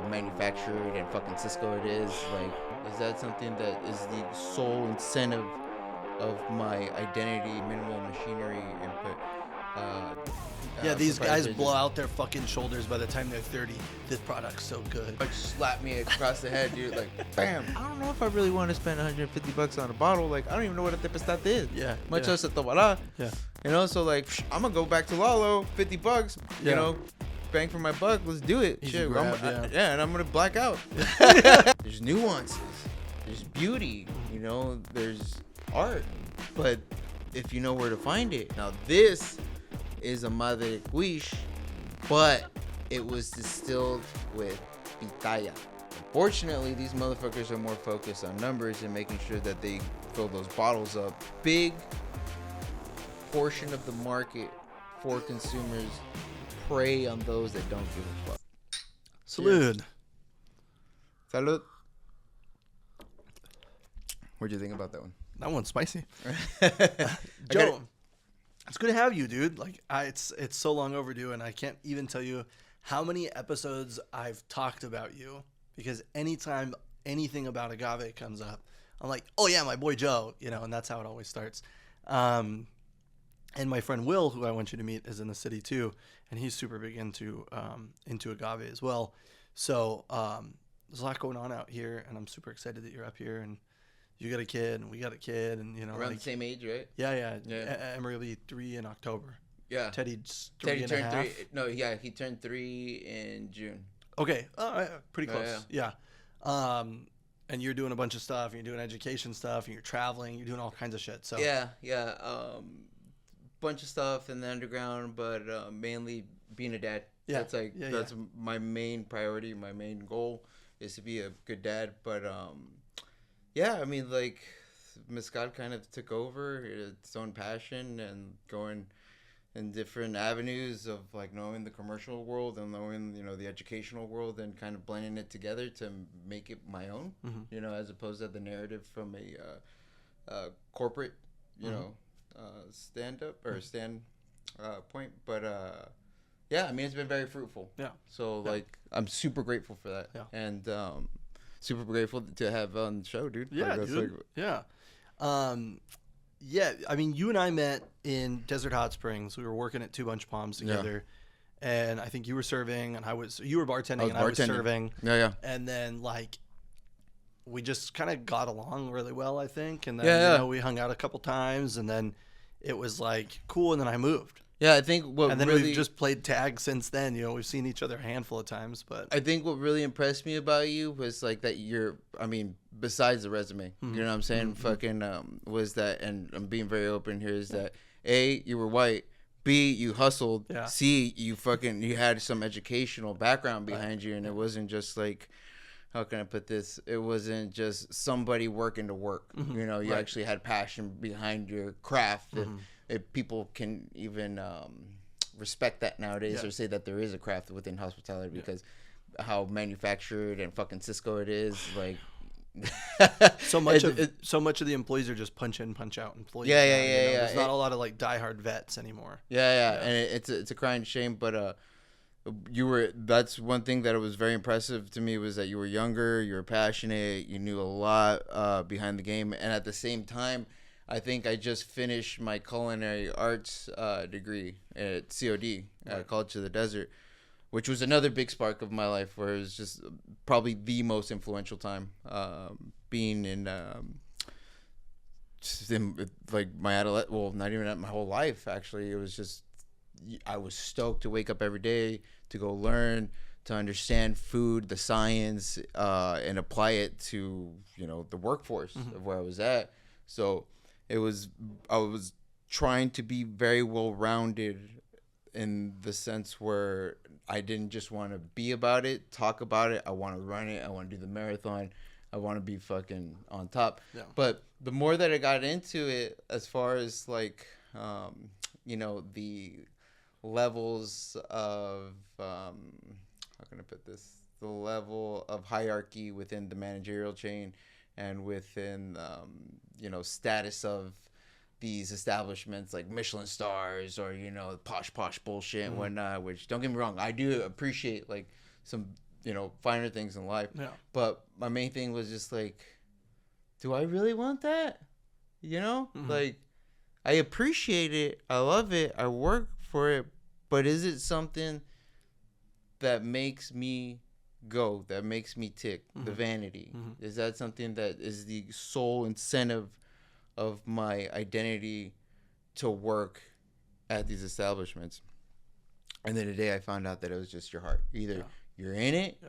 how manufactured and fucking Cisco it is. Like, is that something that is the sole incentive of my identity, minimal machinery input? Yeah, these guys proprietary blow out their fucking shoulders by the time they're 30. This product's so good. slap me across the head, dude. Like, bam. I don't know if I really want to spend $150 on a bottle. Like, I don't even know what a tempestad is. Yeah. Much yeah. less a tobalá. Yeah. You know, so like, I'm gonna go back to Lalo, $50. Yeah. You know, bang for my buck. Let's do it. Easy Shit, grab, yeah. and I'm gonna black out. There's nuances. There's beauty. You know, there's art. But if you know where to find it, now this is a Madre Quiche, but it was distilled with pitaya. Fortunately, these motherfuckers are more focused on numbers and making sure that they fill those bottles up. Big portion of the market for consumers prey on those that don't give a fuck. Salud. Salud. What'd you think about that one? That one's spicy. Joe, Joe, it's good to have you, dude. Like, it's so long overdue, and I can't even tell you how many episodes I've talked about you, because anytime anything about agave comes up, I'm like, oh yeah, my boy Joe, you know, and that's how it always starts. And my friend Will, who I want you to meet, is in the city too, and he's super big into agave as well. So there's a lot going on out here, and I'm super excited that you're up here, and you got a kid, and we got a kid, and you know, around like, the same age, right? Yeah. Yeah. Emery will be 3 in October. Yeah. Teddy's Teddy 3 and a turned half. 3. No, yeah, he turned 3 in June. Okay, pretty Yeah, close. Yeah. And you're doing a bunch of stuff. And you're doing education stuff. And you're traveling. You're doing all kinds of shit. So Yeah. Bunch of stuff in the underground, but mainly being a dad. Yeah. That's my main priority. My main goal is to be a good dad. But yeah, I mean, like, Mezcal kind of took over its own passion and going in different avenues of like knowing the commercial world and knowing, you know, the educational world and kind of blending it together to make it my own, you know, as opposed to the narrative from a corporate, you know, stand point. But yeah, I mean, it's been very fruitful. Yeah. So like, I'm super grateful for that. Yeah. And super grateful to have on the show, dude. Yeah, like, dude. Yeah. Yeah, I mean, you and I met in Desert Hot Springs. We were working at Two Bunch Palms together, and I think you were serving, and you were bartending, and I was serving. Yeah. And then like, we just kind of got along really well, I think. And then you know, we hung out a couple times, and then it was like cool. And then I moved. Yeah, I think and then we've just played tag since then. You know, we've seen each other a handful of times, but I think what really impressed me about you was like that besides the resume, you know what I'm saying? Fucking was that, and I'm being very open here, is that A, you were white, B, you hustled, C, you had some educational background behind you, and it wasn't just like, how can I put this? It wasn't just somebody working to work. You know, you actually had passion behind your craft. If people can even respect that nowadays, or say that there is a craft within hospitality, because how manufactured and fucking Cisco it is, like so much of the employees are just punch in, punch out employees. Yeah. There's not a lot of like diehard vets anymore. Yeah. And it's a crying shame, but that's one thing that was very impressive to me, was that you were younger, you were passionate, you knew a lot behind the game, and at the same time, I think I just finished my culinary arts degree at COD, College of the Desert, which was another big spark of my life, where it was just probably the most influential time being in like my adolescence. Well, not even my whole life, actually. It was just, I was stoked to wake up every day to go learn, to understand food, the science, and apply it to, you know, the workforce of where I was at. So I was trying to be very well-rounded in the sense where I didn't just want to be about it, talk about it. I want to run it. I want to do the marathon. I want to be fucking on top. Yeah. But the more that I got into it, as far as like, you know, the levels of, how can I put this? The level of hierarchy within the managerial chain and within, you know, status of these establishments like Michelin stars or, you know, posh bullshit and whatnot, which, don't get me wrong, I do appreciate like some finer things in life. Yeah. But my main thing was just like, do I really want that? Like, I appreciate it. I love it. I work for it. But is it something that makes me go, that makes me tick? The vanity. Is that something that is the sole incentive of my identity to work at these establishments? And then today I found out that it was just your heart. Either you're in it,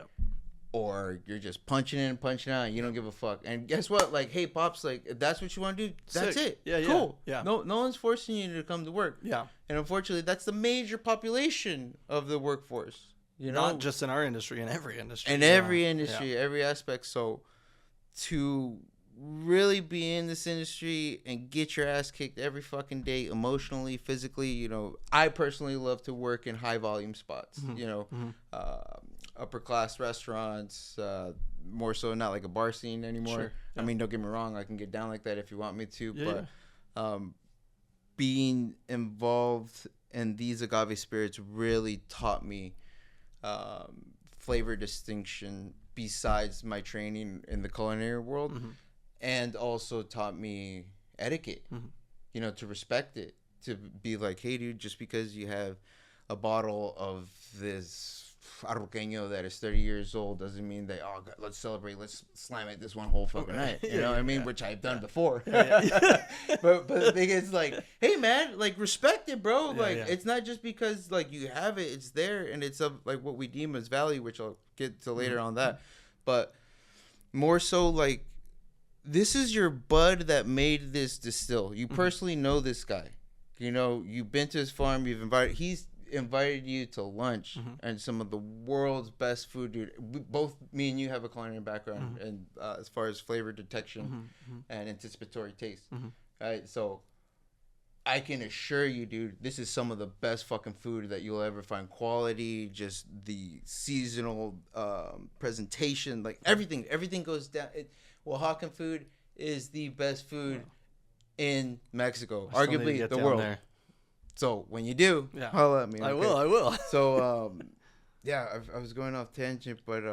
or you're just punching in and punching out and you don't give a fuck. And guess what? Like, hey, Pops, like, if that's what you want to do, that's it. Yeah, cool. Yeah. No one's forcing you to come to work. Yeah. And unfortunately, that's the major population of the workforce. Not just in our industry, in every industry. In every industry, every aspect. So to really be in this industry and get your ass kicked every fucking day, emotionally, physically, I personally love to work in high volume spots, upper class restaurants, more so not like a bar scene anymore. Sure. Yeah. I mean, don't get me wrong, I can get down like that if you want me to, Yeah, but being involved in these agave spirits really taught me flavor distinction besides my training in the culinary world, and also taught me etiquette, to respect it, to be like, hey, dude, just because you have a bottle of this arroqueño that is 30 years old doesn't mean that, oh God, let's celebrate, let's slam it this one whole fucking night, you know what I mean? Which I've done before. But the thing is, like, hey man, like, respect it, bro. It's not just because like you have it, it's there, and it's of like what we deem as value, which I'll get to later on that. But more so, like, this is your bud that made this distill. You personally know this guy. You've been to his farm, he's invited you to lunch and some of the world's best food, dude. Both me and you have a culinary background, and as far as flavor detection and anticipatory taste, right? So I can assure you, dude, this is some of the best fucking food that you'll ever find. Quality, just the seasonal presentation, like everything goes down. Oaxacan food is the best food in Mexico, arguably the world. There. So when you do, holla at me. I will. So, I was going off tangent, but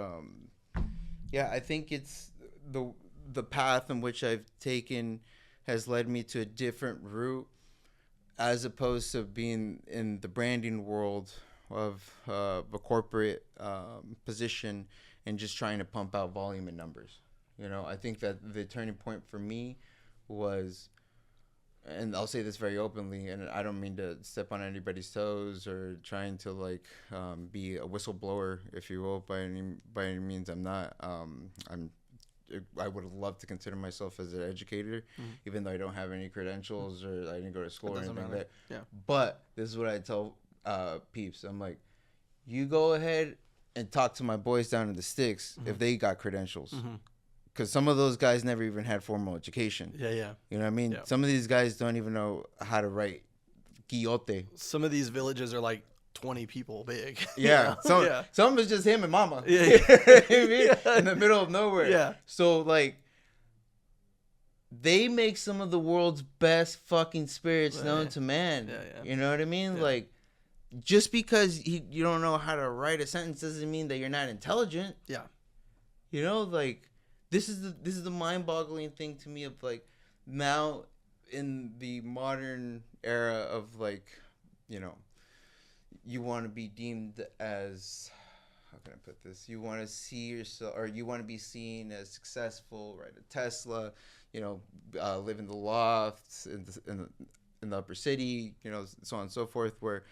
I think it's the path in which I've taken has led me to a different route, as opposed to being in the branding world of a corporate position and just trying to pump out volume and numbers. I think that the turning point for me was, and I'll say this very openly, and I don't mean to step on anybody's toes or trying to be a whistleblower, if you will. By any means, I'm not. I would love to consider myself as an educator, even though I don't have any credentials or I didn't go to school or anything like that. Yeah. But this is what I tell peeps. I'm like, you go ahead and talk to my boys down in the sticks if they got credentials. Because some of those guys never even had formal education. Yeah. You know what I mean? Yeah. Some of these guys don't even know how to write quiote. Some of these villages are like 20 people big. Yeah. Some is just him and mama. Yeah. You know what I mean? In the middle of nowhere. Yeah. So, like, they make some of the world's best fucking spirits known to man. Yeah. You know what I mean? Yeah. Like, just because you don't know how to write a sentence doesn't mean that you're not intelligent. Yeah. Like, this is the mind-boggling thing to me of, like, now in the modern era of, like, you want to be deemed as, how can I put this? You want to see yourself, or you want to be seen as successful, right? A Tesla, live in the lofts in the upper city, so on and so forth, where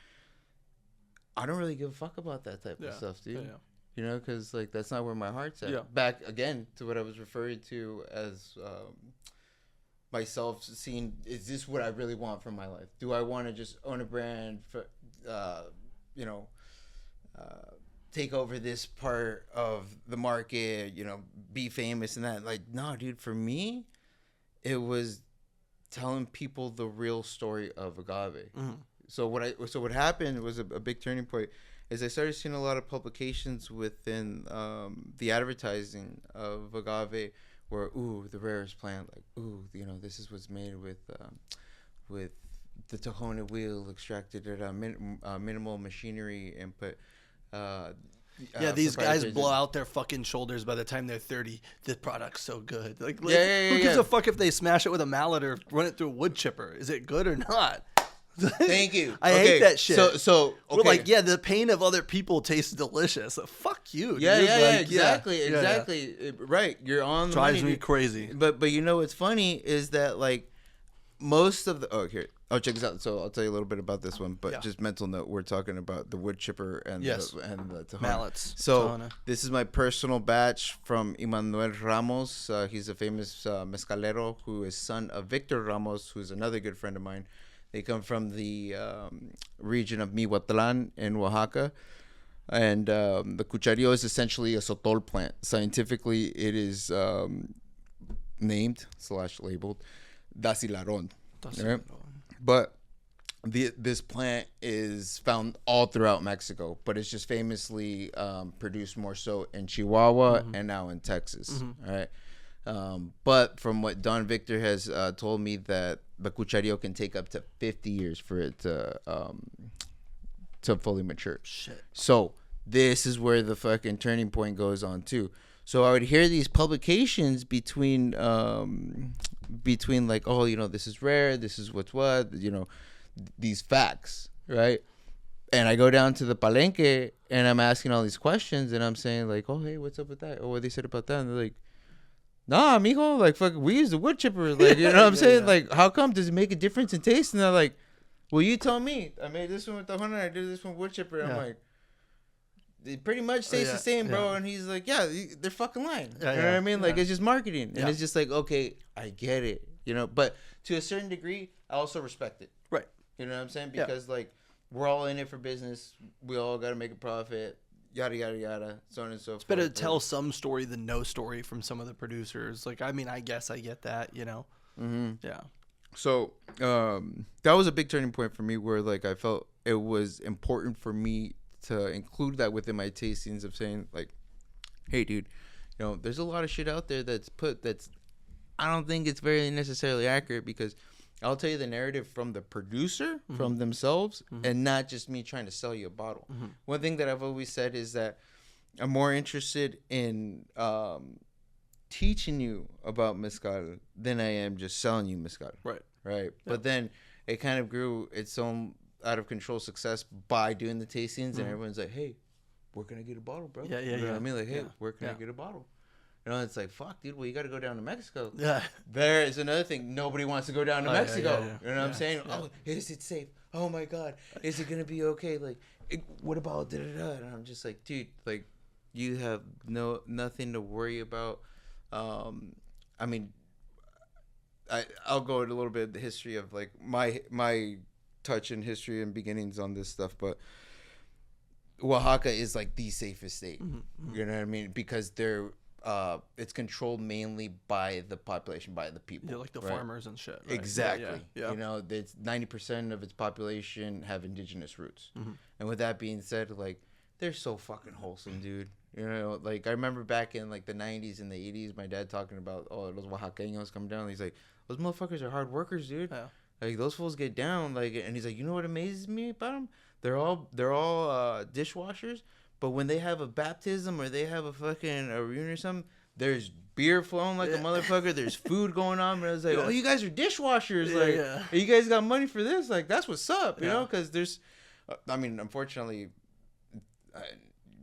I don't really give a fuck about that type of stuff, dude. Yeah. Because, like, that's not where my heart's at. Yeah. Back, again, to what I was referring to as myself seeing, is this what I really want from my life? Do I want to just own a brand, for, take over this part of the market, be famous and that? Like, no, dude, for me, it was telling people the real story of agave. So what happened was a big turning point. Is I started seeing a lot of publications within the advertising of agave, where the rarest plant, like this is what's made with the Tejona wheel extracted at minimal machinery input. Yeah, these guys proprietary blow gin. out their fucking shoulders by the time they're 30. The product's so good. Like, Yeah, who gives yeah. a fuck if they smash it with a mallet or run it through a wood chipper? Is it good or not? Thank you. I Okay, hate that shit. So We're okay. like, yeah, the pain of other people tastes delicious. Fuck you, Yeah, dude. yeah, Like, exactly, yeah, yeah. exactly. Right, you're on the Drives money, me crazy. But you know what's funny is that like most of the here. Oh, check this out. So I'll tell you a little bit about this one, but Yeah. just mental note. We're talking about the wood chipper and Yes. the Tahona. Mallets. So Tahona. this is my personal batch from Emmanuel Ramos. He's a famous Mezcalero who is son of Victor Ramos, who's another good friend of mine. They come from the region of Mihuatlan in Oaxaca. And the cucharillo is essentially a sotol plant. Scientifically, it is named / labeled Dacilaron. Right? But this plant is found all throughout Mexico, but it's just famously produced more so in Chihuahua and now in Texas. All right. But from what Don Victor has told me, that the cucharillo can take up to 50 years for it to fully mature. Shit. So this is where the fucking turning point goes on too. So I would hear these publications between like, oh, you know, this is rare, this is what's what, you know, these facts, right? And I go down to the palenque and I'm asking all these questions and I'm saying like, oh, hey, what's up with that? Oh, what they said about that? And they're like, nah, amigo, like, fuck, we use the wood chipper. Like, you know what I'm saying? Yeah. Like, how come? Does it make a difference in taste? And they're like, well, you tell me. I made this one with the Honda, I did this one with wood chipper. And I'm like, it pretty much tastes the same, bro. Yeah. And he's like, yeah, they're fucking lying. Yeah, you know what I mean? Like, yeah. it's just marketing. And Yeah. it's just like, okay, I get it. You know, but to a certain degree, I also respect it. Right. You know what I'm saying? Because, like, we're all in it for business. We all got to make a profit. Yada, yada, yada, so on and so forth. It's better to tell some story than no story from some of the producers. Like, I mean, I guess I get that, you know? Mm-hmm. Yeah. So that was a big turning point for me, where like I felt it was important for me to include that within my tastings of saying like, hey, dude, you know, there's a lot of shit out there that's I don't think it's very necessarily accurate, because I'll tell you the narrative from the producer, from themselves, and not just me trying to sell you a bottle. One thing that I've always said is that I'm more interested in teaching you about mezcal than I am just selling you mezcal. Right. Right. Yeah. But then it kind of grew its own out of control success by doing the tastings, and everyone's like, hey, where can I get a bottle, bro? Yeah, you know what I mean? Like, hey, where can I get a bottle? You know, it's like, fuck, dude, well, you got to go down to Mexico. Yeah. There is another thing. Nobody wants to go down to Mexico. Yeah. You know what I'm saying? Yeah. Oh, is it safe? Oh, my God. Is it going to be okay? Like, what about da-da-da? And I'm just like, dude, like, you have nothing to worry about. I mean, I'll go into a little bit of the history of, like, my touch and history and beginnings on this stuff, but Oaxaca is, like, the safest state. You know what I mean? Because they're... it's controlled mainly by the population, by the people. Yeah, like the farmers and shit. Right? Exactly. Yeah. You know, it's 90% of its population have indigenous roots. And with that being said, like, they're so fucking wholesome, dude. You know, like, I remember back in, like, the 90s and the 80s, my dad talking about, oh, those Oaxaqueños come down. He's like, those motherfuckers are hard workers, dude. Yeah. Like, those fools get down. Like, and he's like, you know what amazes me about them? They're all dishwashers. But when they have a baptism or they have a fucking a reunion or something, there's beer flowing like a motherfucker. There's food going on. And I was like, oh, you guys are dishwashers. You guys got money for this. Like, that's what's up, you know? Because there's, I mean, unfortunately,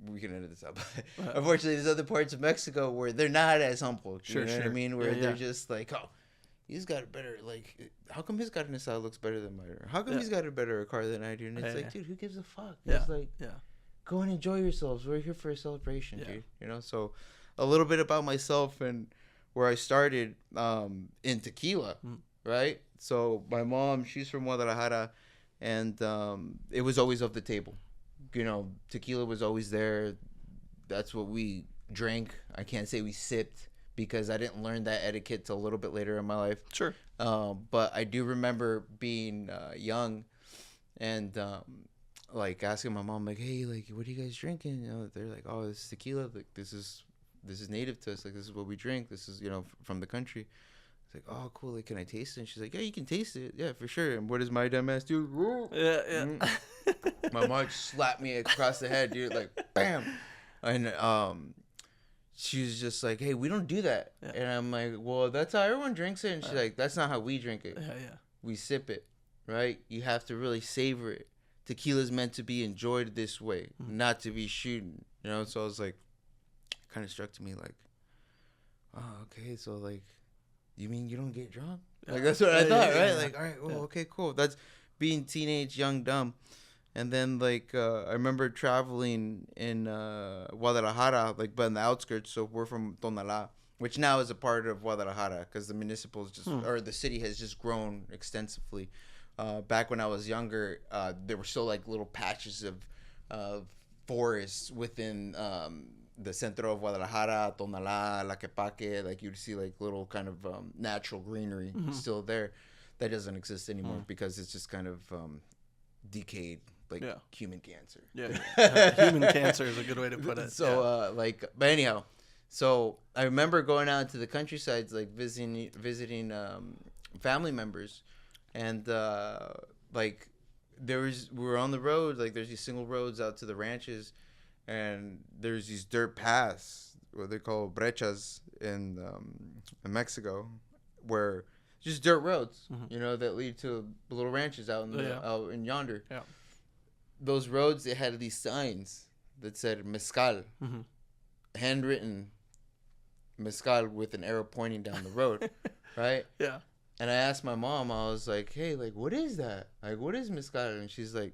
we can edit this out. But unfortunately, there's other parts of Mexico where they're not as humble. You know what I mean? Where they're just like, oh, he's got a better, like, how come his carne asada looks better than mine? Or how come he's got a better car than I do? And it's like, dude, who gives a fuck? It's like, go and enjoy yourselves. We're here for a celebration, dude. You know, so a little bit about myself and where I started in tequila, right? So my mom, she's from Guadalajara, and it was always off the table. You know, tequila was always there. That's what we drank. I can't say we sipped, because I didn't learn that etiquette till a little bit later in my life. Sure. But I do remember being young and like asking my mom, like, hey, like, what are you guys drinking? You know, they're like, oh, this is tequila. Like, this is native to us. Like, this is what we drink. This is, you know, from the country. It's like, oh, cool. Like, can I taste it? And she's like, yeah, you can taste it. Yeah, for sure. And what does my dumb ass do? Yeah. My mom slapped me across the head, dude. Like, bam. And she was just like, hey, we don't do that. Yeah. And I'm like, well, that's how everyone drinks it. And she's like, that's not how we drink it. Yeah. We sip it, right? You have to really savor it. Tequila's meant to be enjoyed this way, not to be shooting. You know, so I was like, kind of struck to me like, oh, okay, so like, you mean you don't get drunk? Yeah. Like that's what I thought, right? Yeah. Like, all right, well, okay, cool. That's being teenage, young, dumb. And then like I remember traveling in Guadalajara, like but in the outskirts. So we're from Tonalá, which now is a part of Guadalajara because the municipals just or the city has just grown extensively. Back when I was younger, there were still like little patches of forests within the centro of Guadalajara, Tonalá, Laquepaque. Like you'd see like little kind of natural greenery still there. That doesn't exist anymore because it's just kind of decayed, like human cancer. Human cancer is a good way to put it. So but anyhow, so I remember going out to the countrysides, like visiting family members. And like we were on the road, like there's these single roads out to the ranches, and there's these dirt paths, what they call brechas in Mexico, where just dirt roads, you know, that lead to little ranches out in yonder. Yeah. Those roads, they had these signs that said mezcal, handwritten mezcal with an arrow pointing down the road, right? Yeah. And I asked my mom, I was like, hey, like, what is that? Like, what is mezcal? And she's like,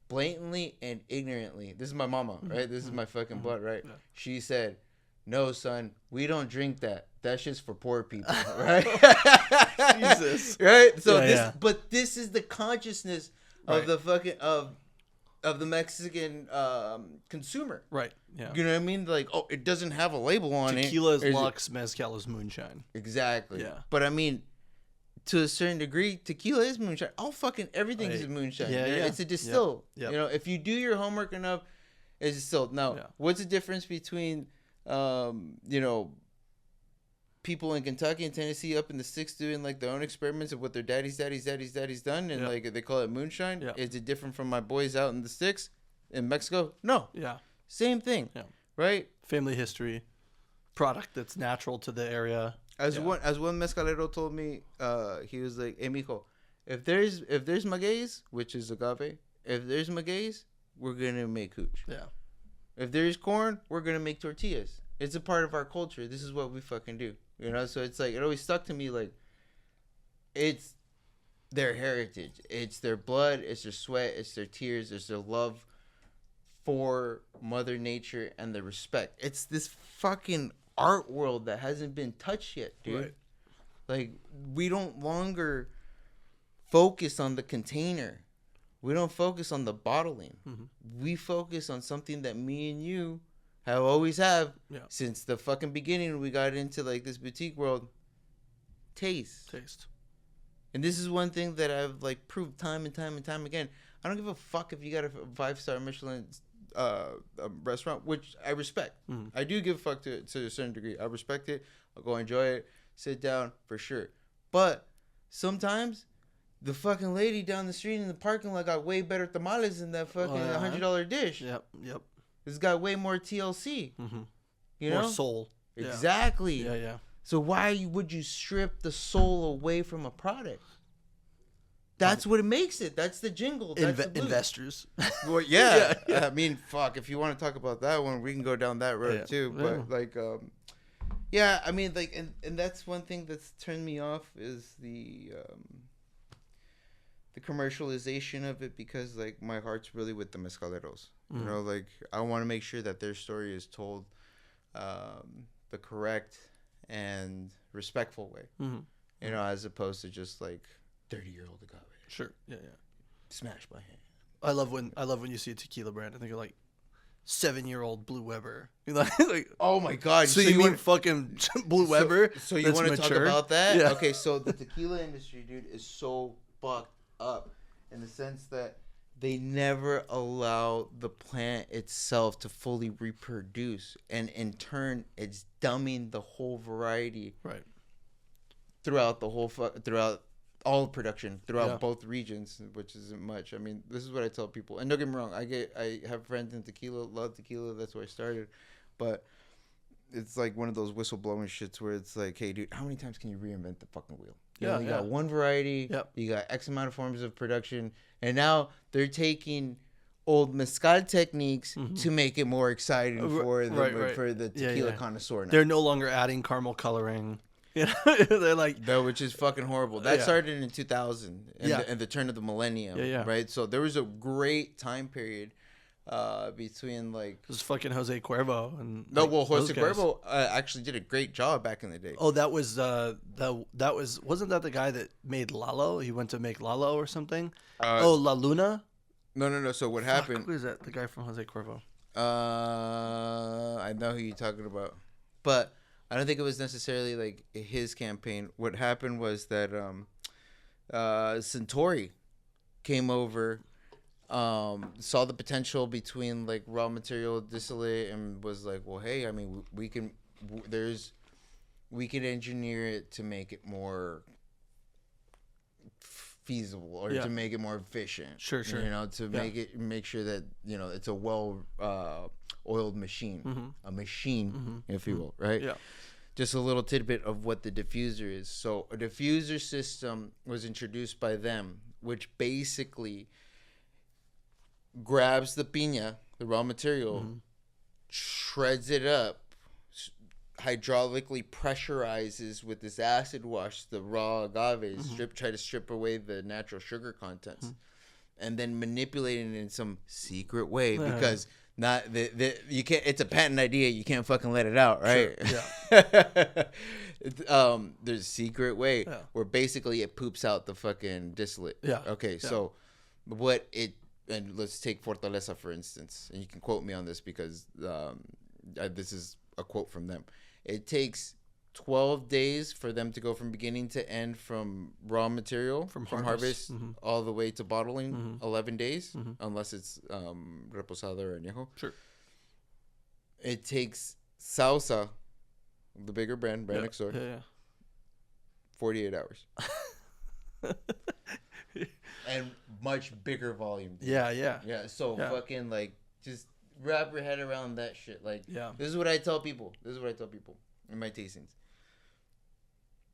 blatantly and ignorantly, this is my mama, right? This is my fucking blood, right? Yeah. She said, no, son, we don't drink that. That's just for poor people, right? Jesus. Right? So but this is the consciousness of the fucking, of the Mexican consumer. Right. Yeah. You know what I mean? Like, oh, it doesn't have a label on it. Tequila is Lux, mezcal is moonshine. Exactly. Yeah. But I mean, to a certain degree, tequila is moonshine. All fucking everything is moonshine. Yeah, it's a distill. Yep. You know, if you do your homework enough, it's distilled. Now, what's the difference between, you know, people in Kentucky and Tennessee up in the sticks doing like their own experiments of what their daddy's done, and like they call it moonshine? Yep. Is it different from my boys out in the sticks in Mexico? No. Yeah. Same thing. Yeah. Right. Family history, product that's natural to the area. As one mezcalero told me, he was like, "Hey, mijo, if there's magueyes, which is agave, if there's magueyes, we're gonna make hooch. Yeah. If there's corn, we're gonna make tortillas. It's a part of our culture. This is what we fucking do. You know. So it's like it always stuck to me. Like, it's their heritage. It's their blood. It's their sweat. It's their tears. It's their love for Mother Nature and the respect. It's this fucking art world that hasn't been touched yet, dude. Right. Like, we don't longer focus on the container. We don't focus on the bottling. We focus on something that me and you always have since the fucking beginning when we got into like this boutique world. Taste. And this is one thing that I've like proved time and time again. I don't give a fuck if you got a 5-star Michelin restaurant, which I respect. I do give a fuck to a certain degree. I respect it. I'll go enjoy it, sit down for sure. But sometimes the fucking lady down the street in the parking lot got way better tamales than that fucking $100 dish. Yep. It's got way more TLC. You know, more soul. Exactly. Yeah. So why would you strip the soul away from a product? That's what it makes it. That's the jingle. That's the investors. Well, yeah. I mean, fuck. If you want to talk about that one, we can go down that road too. But like, I mean, like, and that's one thing that's turned me off is the commercialization of it, because like my heart's really with the mezcaleros. You know, like I want to make sure that their story is told the correct and respectful way. You know, as opposed to just like 30-year-old agave. Sure. Yeah. Smashed by hand. I love when you see a tequila brand. I think of like 7-year-old Blue Weber. Like, oh my god! So you mean fucking Blue Weber? So you want to talk about that? Yeah. Okay, so the tequila industry, dude, is so fucked up in the sense that they never allow the plant itself to fully reproduce, and in turn, it's dumbing the whole variety. Right. Throughout all production throughout Yeah. both regions, which isn't much. I mean, this is what I tell people. And don't get me wrong, I have friends in tequila, love tequila. That's where I started, but it's like one of those whistleblowing shits where it's like, hey, dude, how many times can you reinvent the fucking wheel? You only got one variety. Yep. You got X amount of forms of production, and now they're taking old mezcal techniques to make it more exciting for the tequila connoisseur now. They're no longer adding caramel coloring. You know, they're like which is fucking horrible. That started in 2000 and the turn of the millennium, right? So there was a great time period between like it was fucking Jose Cuervo and Jose Cuervo actually did a great job back in the day. Oh, that was wasn't that the guy that made Lalo? He went to make Lalo or something. La Luna. No. So what happened? Who is that? The guy from Jose Cuervo. I know who you're talking about, but I don't think it was necessarily like his campaign. What happened was that Centauri came over, saw the potential between like raw material distillate, and was like, well, hey, I mean, we can engineer it to make it more feasible or to make it more efficient. Sure. You know, to make sure that, you know, it's a well oiled machine, a machine, if you will, right? Yeah. Just a little tidbit of what the diffuser is. So a diffuser system was introduced by them, which basically grabs the piña, the raw material, shreds it up, hydraulically pressurizes with this acid wash the raw agaves, try to strip away the natural sugar contents, and then manipulating it in some secret way because you can't. It's a patent idea. You can't fucking let it out, right? Sure. Yeah. There's a secret way where basically it poops out the fucking distillate. Yeah. Okay. Yeah. So and let's take Fortaleza for instance, and you can quote me on this because this is a quote from them. It takes 12 days for them to go from beginning to end, from raw material, from harvest all the way to bottling, 11 days, unless it's reposado or añejo. Sure. It takes Salsa, the bigger brand next door, 48 hours. And much bigger volume. Dude. Yeah. So fucking like just wrap your head around that shit. Like, this is what I tell people. In my tastings.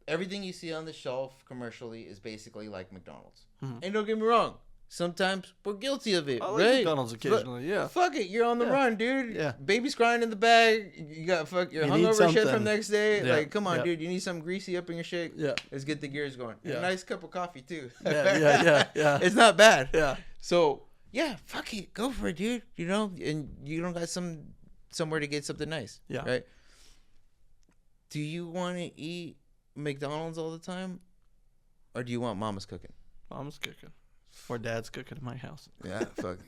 Everything you see on the shelf commercially is basically like McDonald's. And don't get me wrong. Sometimes we're guilty of it, I like right? McDonald's occasionally, Fuck it, you're on the run, dude. Yeah. Baby's crying in the bag. You got you're hungover shit from next day. Yeah. Like, come on, dude. You need something greasy up in your shake. Yeah. Let's get the gears going. Yeah. A nice cup of coffee too. Yeah. It's not bad. Yeah. So yeah, fuck it, go for it, dude. You know, and you don't got somewhere to get something nice. Yeah. Right. Do you want to eat McDonald's all the time, or do you want mama's cooking? Mom's cooking, or dad's cooking in my house. Yeah, fuck.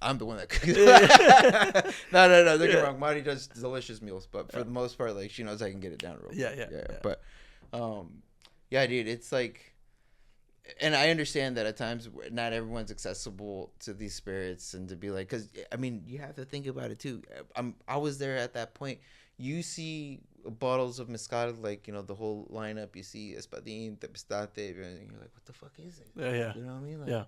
I'm the one that cooks. No. Don't get me wrong. Marty does delicious meals, but for the most part, like, she knows I can get it down real quick. Yeah. But, dude, it's like, and I understand that at times not everyone's accessible to these spirits, and to be like, because I mean, you have to think about it too. I was there at that point. You see bottles of mezcal, like, you know, the whole lineup. You see Espadín, Tepestate, and you're like, what the fuck is it? Yeah. You know what I mean? Like, Yeah.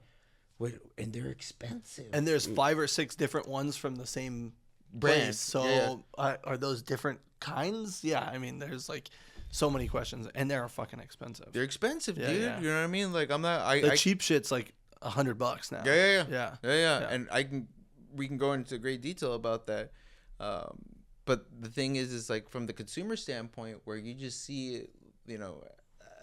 And they're expensive. And there's 5 or 6 different ones from the same brand. place. So are those different kinds? Yeah. I mean, there's like so many questions, and they're fucking expensive. They're expensive, dude. Yeah. You know what I mean? Like, I'm not. The cheap shit's like $100 now. Yeah. And we can go into great detail about that. But the thing is like, from the consumer standpoint, where you just see it, you know,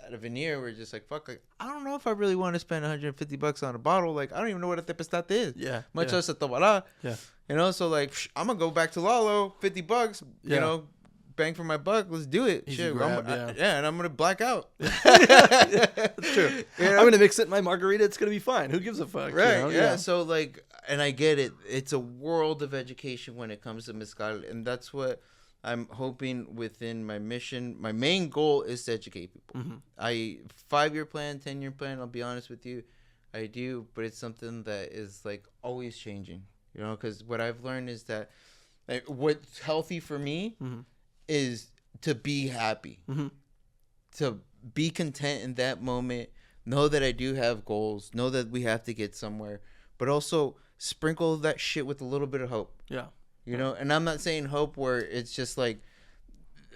at a veneer, we're just like, fuck, like, I don't know if I really want to spend $150 on a bottle. Like, I don't even know what a tepestate is. Yeah. Much less a tobala. Yeah. You know, so like, I'm gonna go back to Lalo, $50. You know, bang for my buck. Let's do it. Easy Shit, grab, and I'm gonna black out. That's true. You know? I'm gonna mix it in my margarita. It's gonna be fine. Who gives a fuck? Right. You know? Yeah. So like, and I get it. It's a world of education when it comes to mezcal, and that's what I'm hoping within my mission. My main goal is to educate people. 5-year plan, 10-year plan. I'll be honest with you, I do, but it's something that is like always changing. You know, because what I've learned is that, like, what's healthy for me is to be happy, to be content in that moment. Know that I do have goals. Know that we have to get somewhere. But also sprinkle that shit with a little bit of hope. Yeah. You know? And I'm not saying hope where it's just like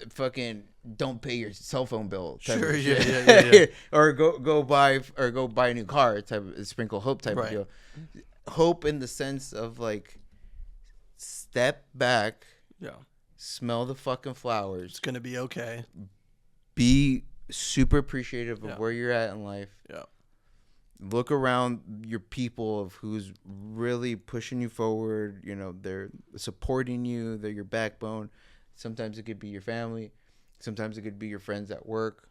fucking don't pay your cell phone bill type Sure, of yeah, shit. yeah, yeah. or go buy a new car type of sprinkle hope type of deal. Hope in the sense of like step back. Yeah. Smell the fucking flowers. It's gonna be okay. Be super appreciative of Yeah. where you're at in life. Yeah. Look around your people of who's really pushing you forward. You know, they're supporting you. They're your backbone. Sometimes it could be your family. Sometimes it could be your friends at work.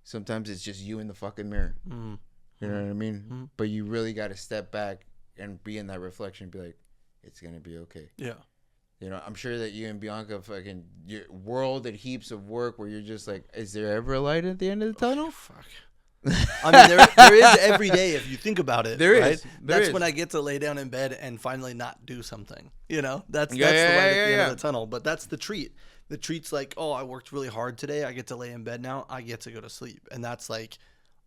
Sometimes it's just you in the fucking mirror. Mm-hmm. You know what I mean? Mm-hmm. But you really got to step back and be in that reflection and be like, it's going to be okay. Yeah. You know, I'm sure that you and Bianca fucking your world at heaps of work where you're just like, is there ever a light at the end of the tunnel? Oh, fuck. I mean, there is every day if you think about it. There right? is. That's is. when I get to lay down in bed and finally not do something. You know, that's Yeah, the light at the end yeah. of the tunnel. But that's the treat. The treat's like, oh, I worked really hard today. I get to lay in bed now. I get to go to sleep, and that's like,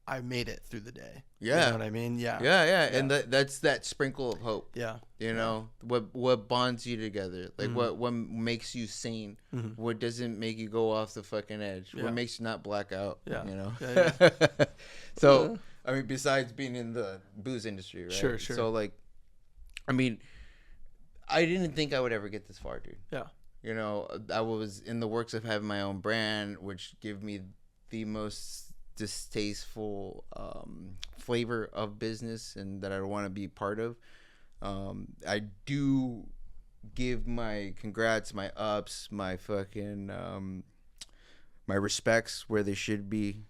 I made it through the day. Yeah. You know what I mean? Yeah. Yeah. And that's that sprinkle of hope. Yeah. You know, what bonds you together? Like what makes you sane? Mm-hmm. What doesn't make you go off the fucking edge? Yeah. What makes you not black out? Yeah. You know? Yeah, So, I mean, besides being in the booze industry, right? Sure. So, like, I mean, I didn't think I would ever get this far, dude. Yeah. You know, I was in the works of having my own brand, which gave me the most distasteful flavor of business and that I don't want to be part of. I do give my congrats, my ups, my fucking my respects where they should be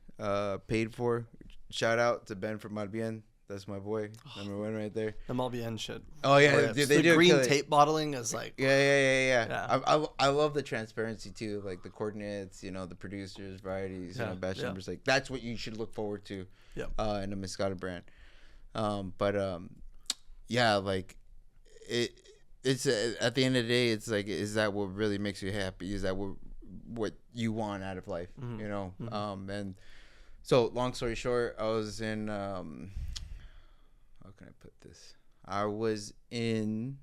paid for. Shout out to Ben from Malbien. That's my boy. Number one right there. The Malbien shit. Oh yeah, Rips. dude, they the do green kill it. tape bottling is like. Yeah. I love the transparency too, like the coordinates, you know, the producers, varieties, you know, batch numbers. Like that's what you should look forward to. Yeah. In a Mezcal brand. Yeah, like it's at the end of the day, it's like, is that what really makes you happy? Is that what you want out of life? Mm-hmm. You know. Mm-hmm. And so long story short, I was in how can I put this? I was in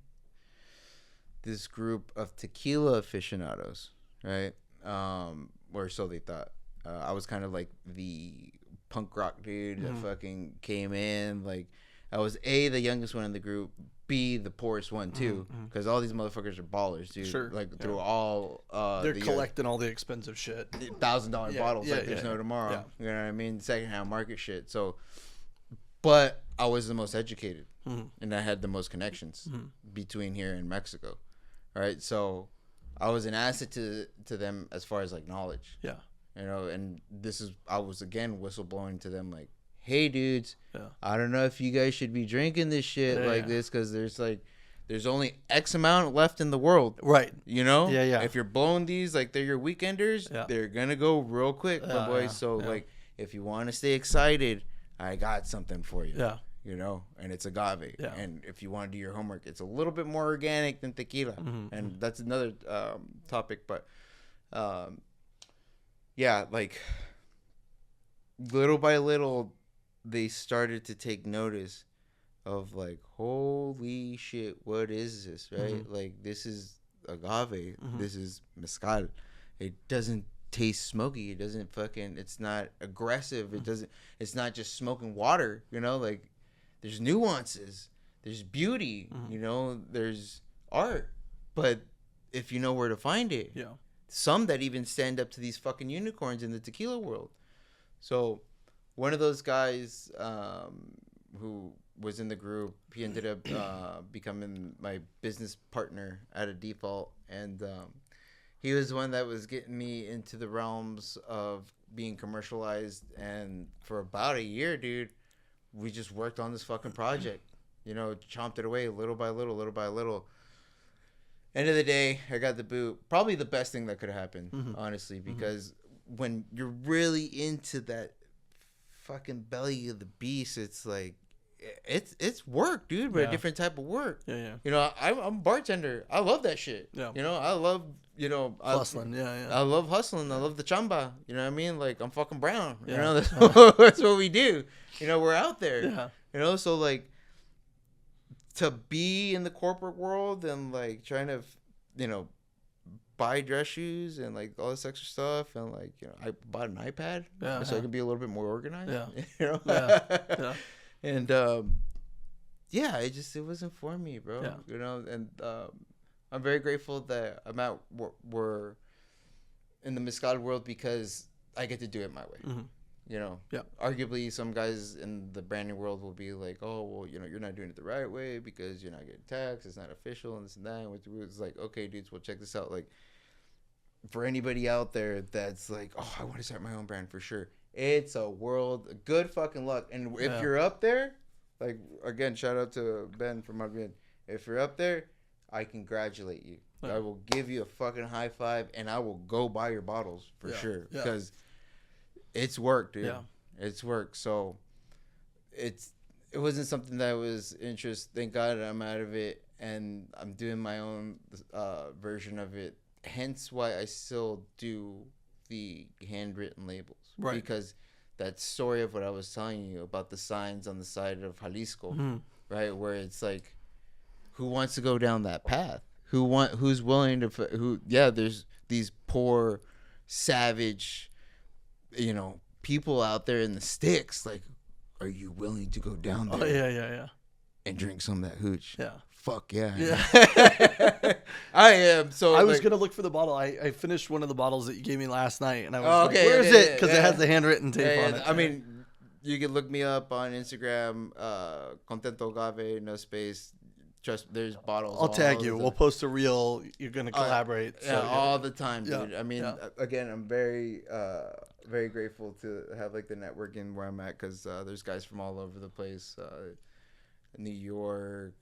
this group of tequila aficionados, right? Or so they thought. I was kind of like the punk rock dude that fucking came in. Like, I was A, the youngest one in the group, B, the poorest one too, because all these motherfuckers are ballers, dude. Sure. Like through all They're collecting all the expensive shit. $1,000 bottles like there's no tomorrow. Yeah. You know what I mean? Secondhand market shit. So, but I was the most educated, and I had the most connections between here and Mexico, right? So, I was an asset to them as far as like knowledge. Yeah. You know, and I was again whistleblowing to them like, hey dudes, Yeah. I don't know if you guys should be drinking this shit this because there's only X amount left in the world. Right. You know? Yeah. If you're blowing these like they're your weekenders, they're gonna go real quick, my boy. Yeah. So like, if you want to stay excited, I got something for you. Yeah. You know, and it's agave. Yeah. And if you want to do your homework, it's a little bit more organic than tequila, and that's another topic. But yeah, like little by little, they started to take notice of like, holy shit, what is this, right? Like, this is agave. This is mezcal. It doesn't taste smoky. It doesn't fucking, it's not aggressive. It's not just smoking water, you know? Like, there's nuances. There's beauty, you know? There's art. But if you know where to find it. Yeah. Some that even stand up to these fucking unicorns in the tequila world. So one of those guys who was in the group, he ended up becoming my business partner at a default. And he was the one that was getting me into the realms of being commercialized. And for about a year, dude, we just worked on this fucking project. You know, chomped it away little by little, little by little. End of the day, I got the boot. Probably the best thing that could have happened, honestly, because when you're really into that fucking belly of the beast, it's like, it's work, dude, but a different type of work. Yeah. You know, I'm a bartender. I love that shit. Yeah. You know, I love you know, Hustling, yeah. I love hustling. I love the chamba. You know what I mean? Like, I'm fucking brown. You Yeah. know, that's what we do. You know, we're out there. Yeah. You know, so like to be in the corporate world and like trying to, you know, buy dress shoes and like all this extra stuff, and like, you know, I bought an iPad so I can be a little bit more organized. Yeah. You know. Yeah. And yeah, it wasn't for me, bro. Yeah. You know, and I'm very grateful that I'm at we're in the mezcal world because I get to do it my way. Mm-hmm. You know, Yeah. Arguably, some guys in the branding world will be like, "Oh, well, you know, you're not doing it the right way because you're not getting taxed. It's not official, and this and that." And it's like, okay, dudes, well, check this out. Like, for anybody out there that's like, "Oh, I want to start my own brand for sure," it's a world. Good fucking luck. And if you're up there, like, again, shout out to Ben from Madrid. If you're up there, I congratulate you. I will give you a fucking high five, and I will go buy your bottles for sure because it's work, dude. Yeah. It's work. So it wasn't something that was interest. Thank God I'm out of it, and I'm doing my own version of it. Hence why I still do the handwritten labels, right? Because that story of what I was telling you about the signs on the side of Jalisco, right, where it's like, who wants to go down that path? Who's willing to? There's these poor, savage, you know, people out there in the sticks. Like, are you willing to go down there? Oh, yeah. And drink some of that hooch? Yeah. Fuck yeah. I am. So I was gonna look for the bottle. I finished one of the bottles that you gave me last night, and I was like, "Where is it?" Because it has the handwritten tape on it. I mean, you can look me up on Instagram, Contento Agave, no space. Trust, there's bottles. I'll tag you. We'll post a reel. You're gonna collaborate. All the time, dude. I mean, again, I'm very, very grateful to have like the networking where I'm at, because there's guys from all over the place, New York,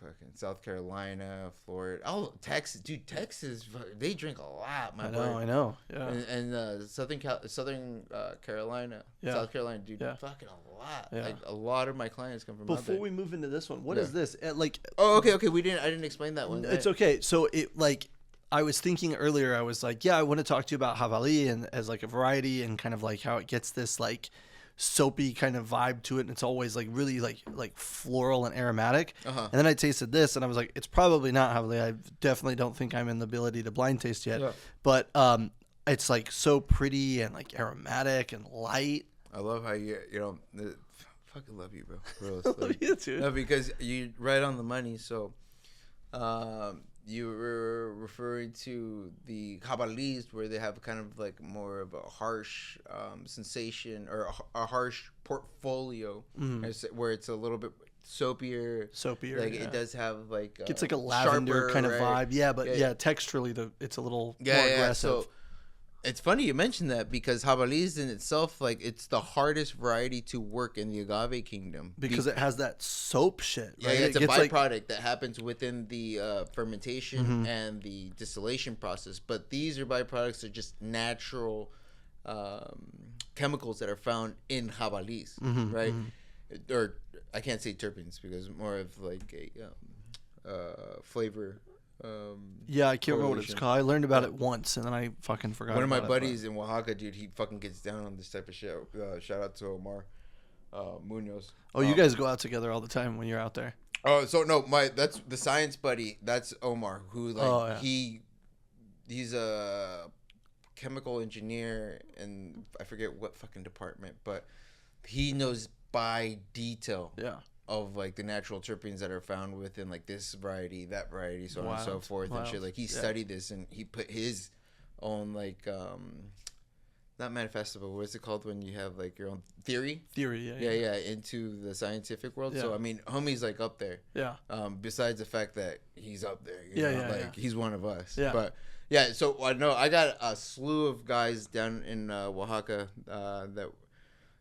fucking South Carolina, Florida, Texas, dude. Texas, they drink a lot. I know. Yeah. And Southern Carolina, South Carolina, dude, fucking a lot. Yeah. Like a lot of my clients come from. Before we move into this one, what is this? Like, okay. I didn't explain that one. It's okay. So it like. I was thinking earlier, I was like, I want to talk to you about Javali and as like a variety and kind of like how it gets this like soapy kind of vibe to it, and it's always like really like floral and aromatic. And then I tasted this and I was like, it's probably not Javali. I definitely don't think I'm in the ability to blind taste yet. But it's like so pretty and like aromatic and light. I love how you fucking love you, bro. I love you too. No, because you right on the money. So you were referring to the Javalis, where they have kind of like more of a harsh sensation, or a harsh portfolio, where it's a little bit soapier. Like it does have like it's like a lavender sharper, kind of right? vibe. Yeah, but texturally it's a little more aggressive. So it's funny you mentioned that, because Javalis in itself, like, it's the hardest variety to work in the agave kingdom, because it has that soap shit. Right? Yeah, it's a byproduct that happens within the fermentation and the distillation process. But these are byproducts of just natural chemicals that are found in Javalis, right? Or I can't say terpenes, because more of like a flavor. I can't remember what it's called. I learned about it once and then I fucking forgot. One of my buddies in Oaxaca, dude, he fucking gets down on this type of shit. Shout out to Omar Munoz. Oh, you guys go out together all the time when you're out there. Oh, so no, that's the science buddy. That's Omar, who like he's a chemical engineer, and I forget what fucking department, but he knows by detail. Of like the natural terpenes that are found within like this variety, that variety, so on and so forth, and shit. Like he studied this, and he put his own like not manifesto, but what's it called when you have like your own theory into the scientific world. So I mean, homie's like up there. Besides the fact that he's up there, you know, he's one of us. But so I know I got a slew of guys down in Oaxaca that,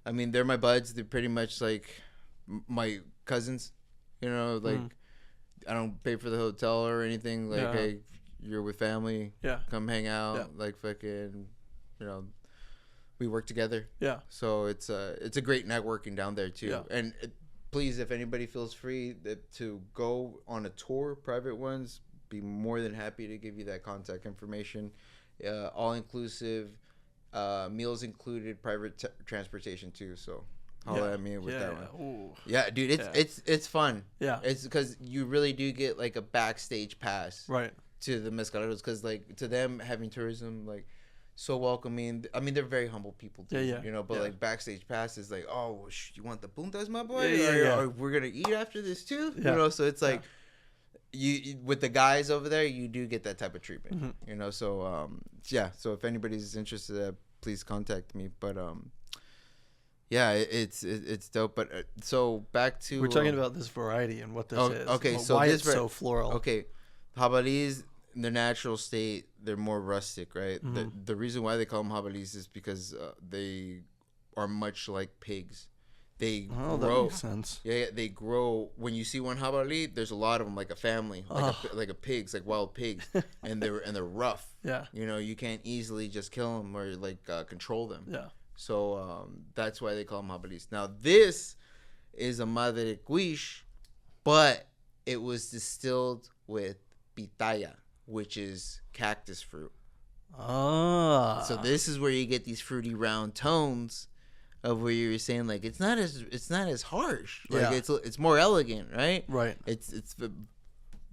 I mean, they're my buds. They're pretty much like my cousins, you know, like I don't pay for the hotel or anything. Like, hey, you're with family, come hang out. Like, fucking, you know, we work together. So it's a great networking down there too. Please, if anybody feels free to go on a tour, private ones, be more than happy to give you that contact information. All inclusive, meals included, private transportation too. So holler at me with that one. Ooh. Yeah, dude, it's fun. Yeah, it's because you really do get like a backstage pass, right, to the Mezcaleros, because like to them having tourism, like, so welcoming. I mean, they're very humble people too, you know, but like backstage pass is like, oh, you want the puntas, my boy? Or we're gonna eat after this too, you know. So it's like you with the guys over there, you do get that type of treatment, you know. So so if anybody's interested, please contact me. But yeah, it's dope. But so back to, we're talking about this variety and what this is. Okay, so why this it's so floral. Okay, jabalís, in their natural state, they're more rustic, right? The reason why they call them jabalís is because they are much like pigs. They grow. That makes sense. Yeah, they grow. When you see one jabalí, there's a lot of them, like a family, like a pigs, like wild pigs, and they're rough. Yeah. You know, you can't easily just kill them or like control them. Yeah. So that's why they call them jabalís. Now this is a madre cuish, but it was distilled with pitaya, which is cactus fruit. So this is where you get these fruity round tones of where you were saying like it's not as harsh. Like it's more elegant, right? Right. It's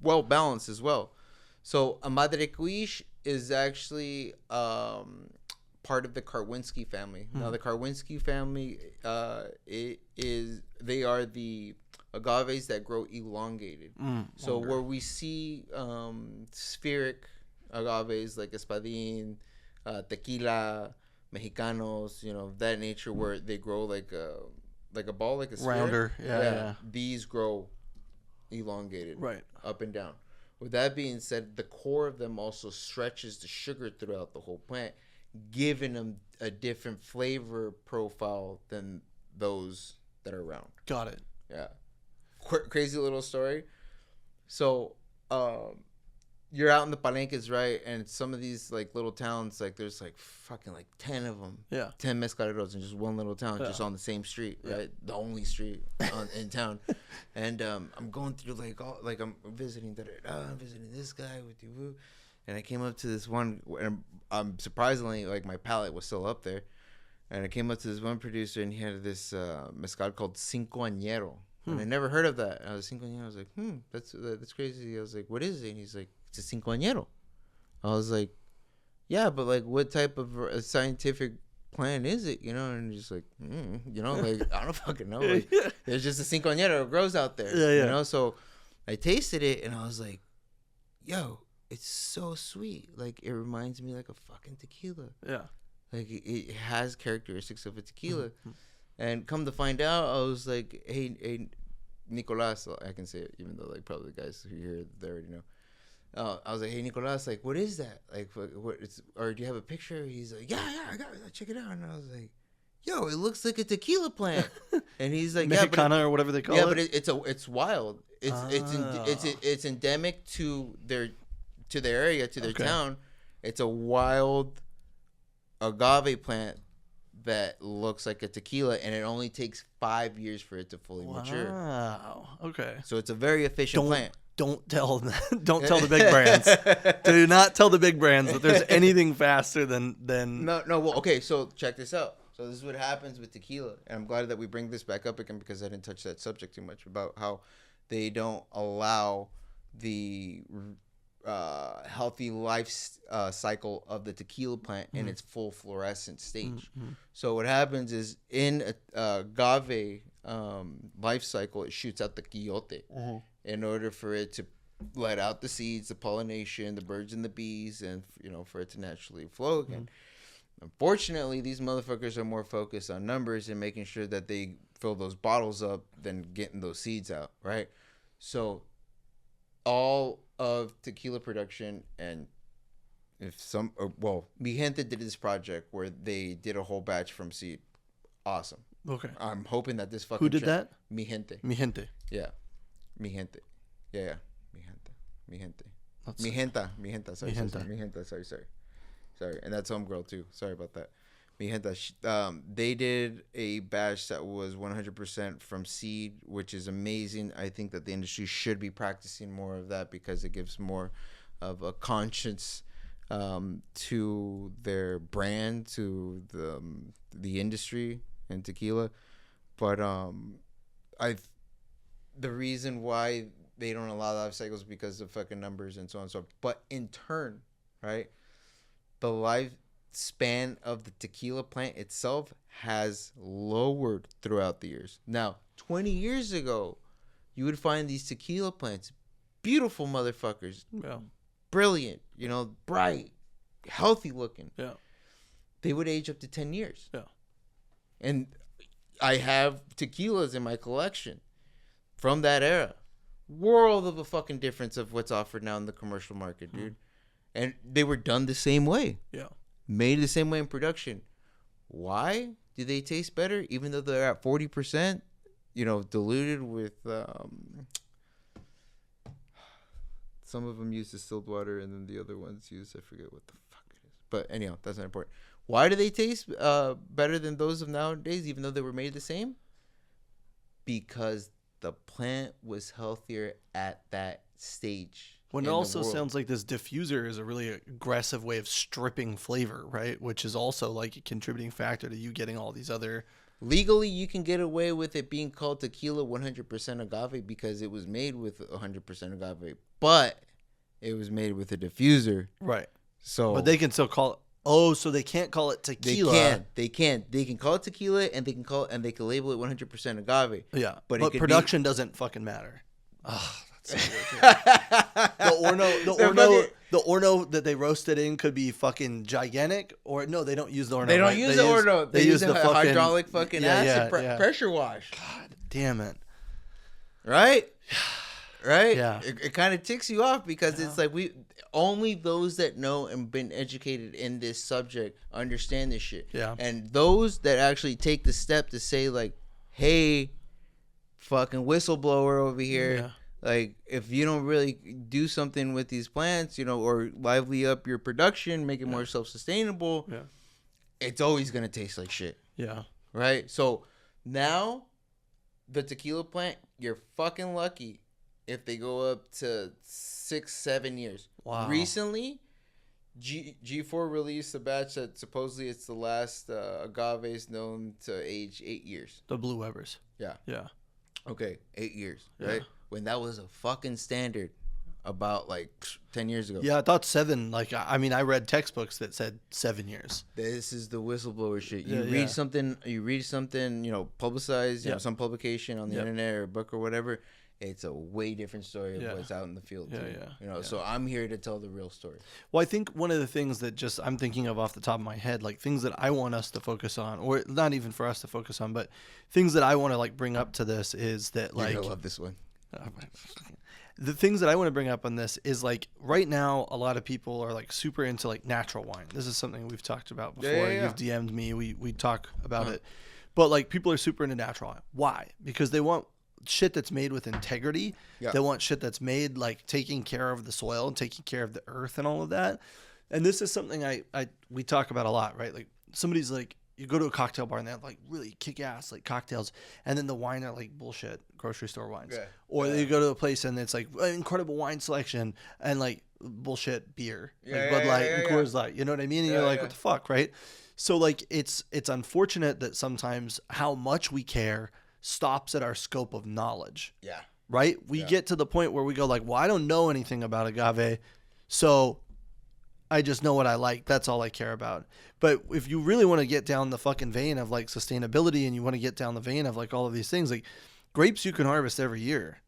well balanced as well. So a madre cuish is actually part of the Karwinski family. Now the Karwinski family they are the agaves that grow elongated. So where we see spheric agaves like Espadín, Tequila, Mexicanos, you know, that nature, where they grow like a ball, like a sphere. Rounder. Yeah. These grow elongated, right, up and down. With that being said, the core of them also stretches the sugar throughout the whole plant, giving them a different flavor profile than those that are round. Got it. Yeah. Crazy little story. So, you're out in the palenques, right? And some of these like little towns, like there's like fucking like 10 of them. Yeah. 10 mezcaleros in just one little town, just on the same street, right? The only street in town. And I'm going through like I'm visiting I'm visiting this guy with you, and I came up to this one, and surprisingly, like my palate was still up there, and I came up to this one producer, and he had this mezcal called Cinco Añero. And I never heard of that. And I was Cinco Añero. I was like, that's crazy. I was like, what is it? And he's like, it's a Cinco Añero. I was like, yeah, but like, what type of scientific plant is it? You know, and he's like, you know, like, I don't fucking know. Like, there's just a Cinco Añero. It grows out there. You know, so I tasted it, and I was like, yo, it's so sweet. Like, it reminds me like a fucking tequila. Yeah. Like, it has characteristics of a tequila. And come to find out, I was like, hey, Nicolas, I can say it, even though like probably the guys who hear they already know. I was like, hey, Nicolas, like, what is that? Like, what? Or do you have a picture? He's like, yeah, I got it. Check it out. And I was like, yo, it looks like a tequila plant. And he's like, Mexicana or whatever they call it. Yeah, but it's wild. It's endemic to their area, to their town. It's a wild agave plant that looks like a tequila, and it only takes 5 years for it to fully mature. Wow. Okay. So it's a very efficient plant. Don't tell the big brands. Do not tell the big brands that there's anything faster than. No. Well, okay. So check this out. So this is what happens with tequila, and I'm glad that we bring this back up again because I didn't touch that subject too much about how they don't allow the healthy life cycle of the tequila plant in its full fluorescent stage. So what happens is in agave life cycle, it shoots out the quiote in order for it to let out the seeds, the pollination, the birds and the bees, and for it to naturally flow again. Unfortunately, these motherfuckers are more focused on numbers and making sure that they fill those bottles up than getting those seeds out, right? So all of tequila production, and Mi Gente did this project where they did a whole batch from seed. Awesome. Okay. I'm hoping that this fucking Who did that? Mi Gente. Mi Gente. Yeah. Mi Gente. Yeah. Mi Gente. Mi Gente. Mi Gente. Mi Gente. Sorry. Mi Gente. Sorry. And that's homegirl too. Sorry about that. They did a batch that was 100% from seed, which is amazing. I think that the industry should be practicing more of that because it gives more of a conscience to their brand, to the industry and tequila. But the reason why they don't allow life cycles is because of fucking numbers and so on and so forth. But in turn, right, the lifespan of the tequila plant itself has lowered throughout the years. Now, 20 years ago, you would find these tequila plants, beautiful motherfuckers, brilliant, bright, healthy looking. Yeah, they would age up to 10 years. Yeah, and I have tequilas in my collection from that era. World of a fucking difference of what's offered now in the commercial market, dude. And they were done the same way. Yeah. Made the same way in production. Why do they taste better? Even though they're at 40%, diluted with some of them use distilled water and then the other ones use, I forget what the fuck it is. But anyhow, that's not important. Why do they taste better than those of nowadays, even though they were made the same? Because the plant was healthier at that stage. When it also sounds like this diffuser is a really aggressive way of stripping flavor, right? Which is also like a contributing factor to you getting all these other... Legally, you can get away with it being called tequila 100% agave because it was made with 100% agave, but it was made with a diffuser. Right. So, but they can still call it... Oh, so they can't call it tequila. They can't. They can call it tequila, and they can label it 100% agave. Yeah, but production doesn't fucking matter. Oh, that's so good. The Orno that they roasted in could be fucking gigantic, or no, they don't use the Orno. They don't use the Orno. They use the hydraulic fucking acid pressure wash. God damn it! Right. Right? Yeah. It kind of ticks you off because it's like only those that know and been educated in this subject understand this shit. Yeah. And those that actually take the step to say like, hey, fucking whistleblower over here, like if you don't really do something with these plants, or lively up your production, make it more self-sustainable, it's always going to taste like shit. Yeah. Right? So now the tequila plant, you're fucking lucky if they go up to 6-7 years. Wow. Recently, G4 released a batch that supposedly it's the last agaves known to age 8 years. The Blue Webbers. Yeah. Yeah. Okay, 8 years, right? When that was a fucking standard about like 10 years ago. Yeah, I thought 7. Like, I mean, I read textbooks that said 7 years. This is the whistleblower shit. You read something, publicized, some publication on the internet or a book or whatever. It's a way different story of what's out in the field. So I'm here to tell the real story. Well, I think one of the things that just I'm thinking of off the top of my head, like things that I want us to focus on, or not even for us to focus on, but things that I want to like bring up to this is that like... You're gonna love this one. The things that I want to bring up on this is like right now, a lot of people are like super into like natural wine. This is something we've talked about before. You've DM'd me. We talk about it. But like people are super into natural wine. Why? Because they want shit that's made with integrity. They want shit that's made like taking care of the soil and taking care of the earth and all of that. And this is something we talk about a lot, right? Like somebody's like, you go to a cocktail bar and they have like really kick-ass like cocktails, and then the wine are like bullshit grocery store wines. Or you go to a place and it's like incredible wine selection and like bullshit beer, like Bud Light and Coors Light. You know what I mean? And you're like, what the fuck, right? So like it's unfortunate that sometimes how much we care stops at our scope of knowledge. Yeah. Right? We get to the point where we go like, well, I don't know anything about agave, so I just know what I like. That's all I care about. But if you really want to get down the fucking vein of like sustainability and you want to get down the vein of like all of these things, like grapes you can harvest every year.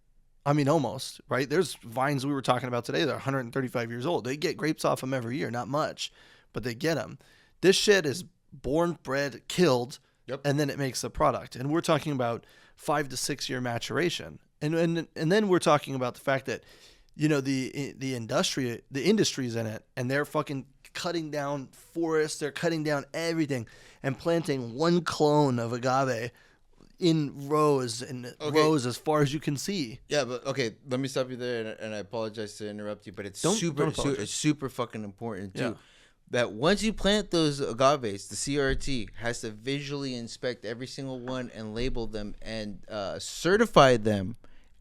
I mean, almost, right? There's vines we were talking about today that are 135 years old. They get grapes off them every year. Not much, but they get them. This shit is born, bred, killed, and then it makes the product. And we're talking about 5 to 6 year maturation. And then we're talking about the fact that, the industry's in it, and they're fucking cutting down forests, they're cutting down everything and planting one clone of agave in rows and rows as far as you can see. Yeah, but okay, let me stop you there, and I apologize to interrupt you, but it's super fucking important too. that once you plant those agaves, the CRT has to visually inspect every single one and label them and certify them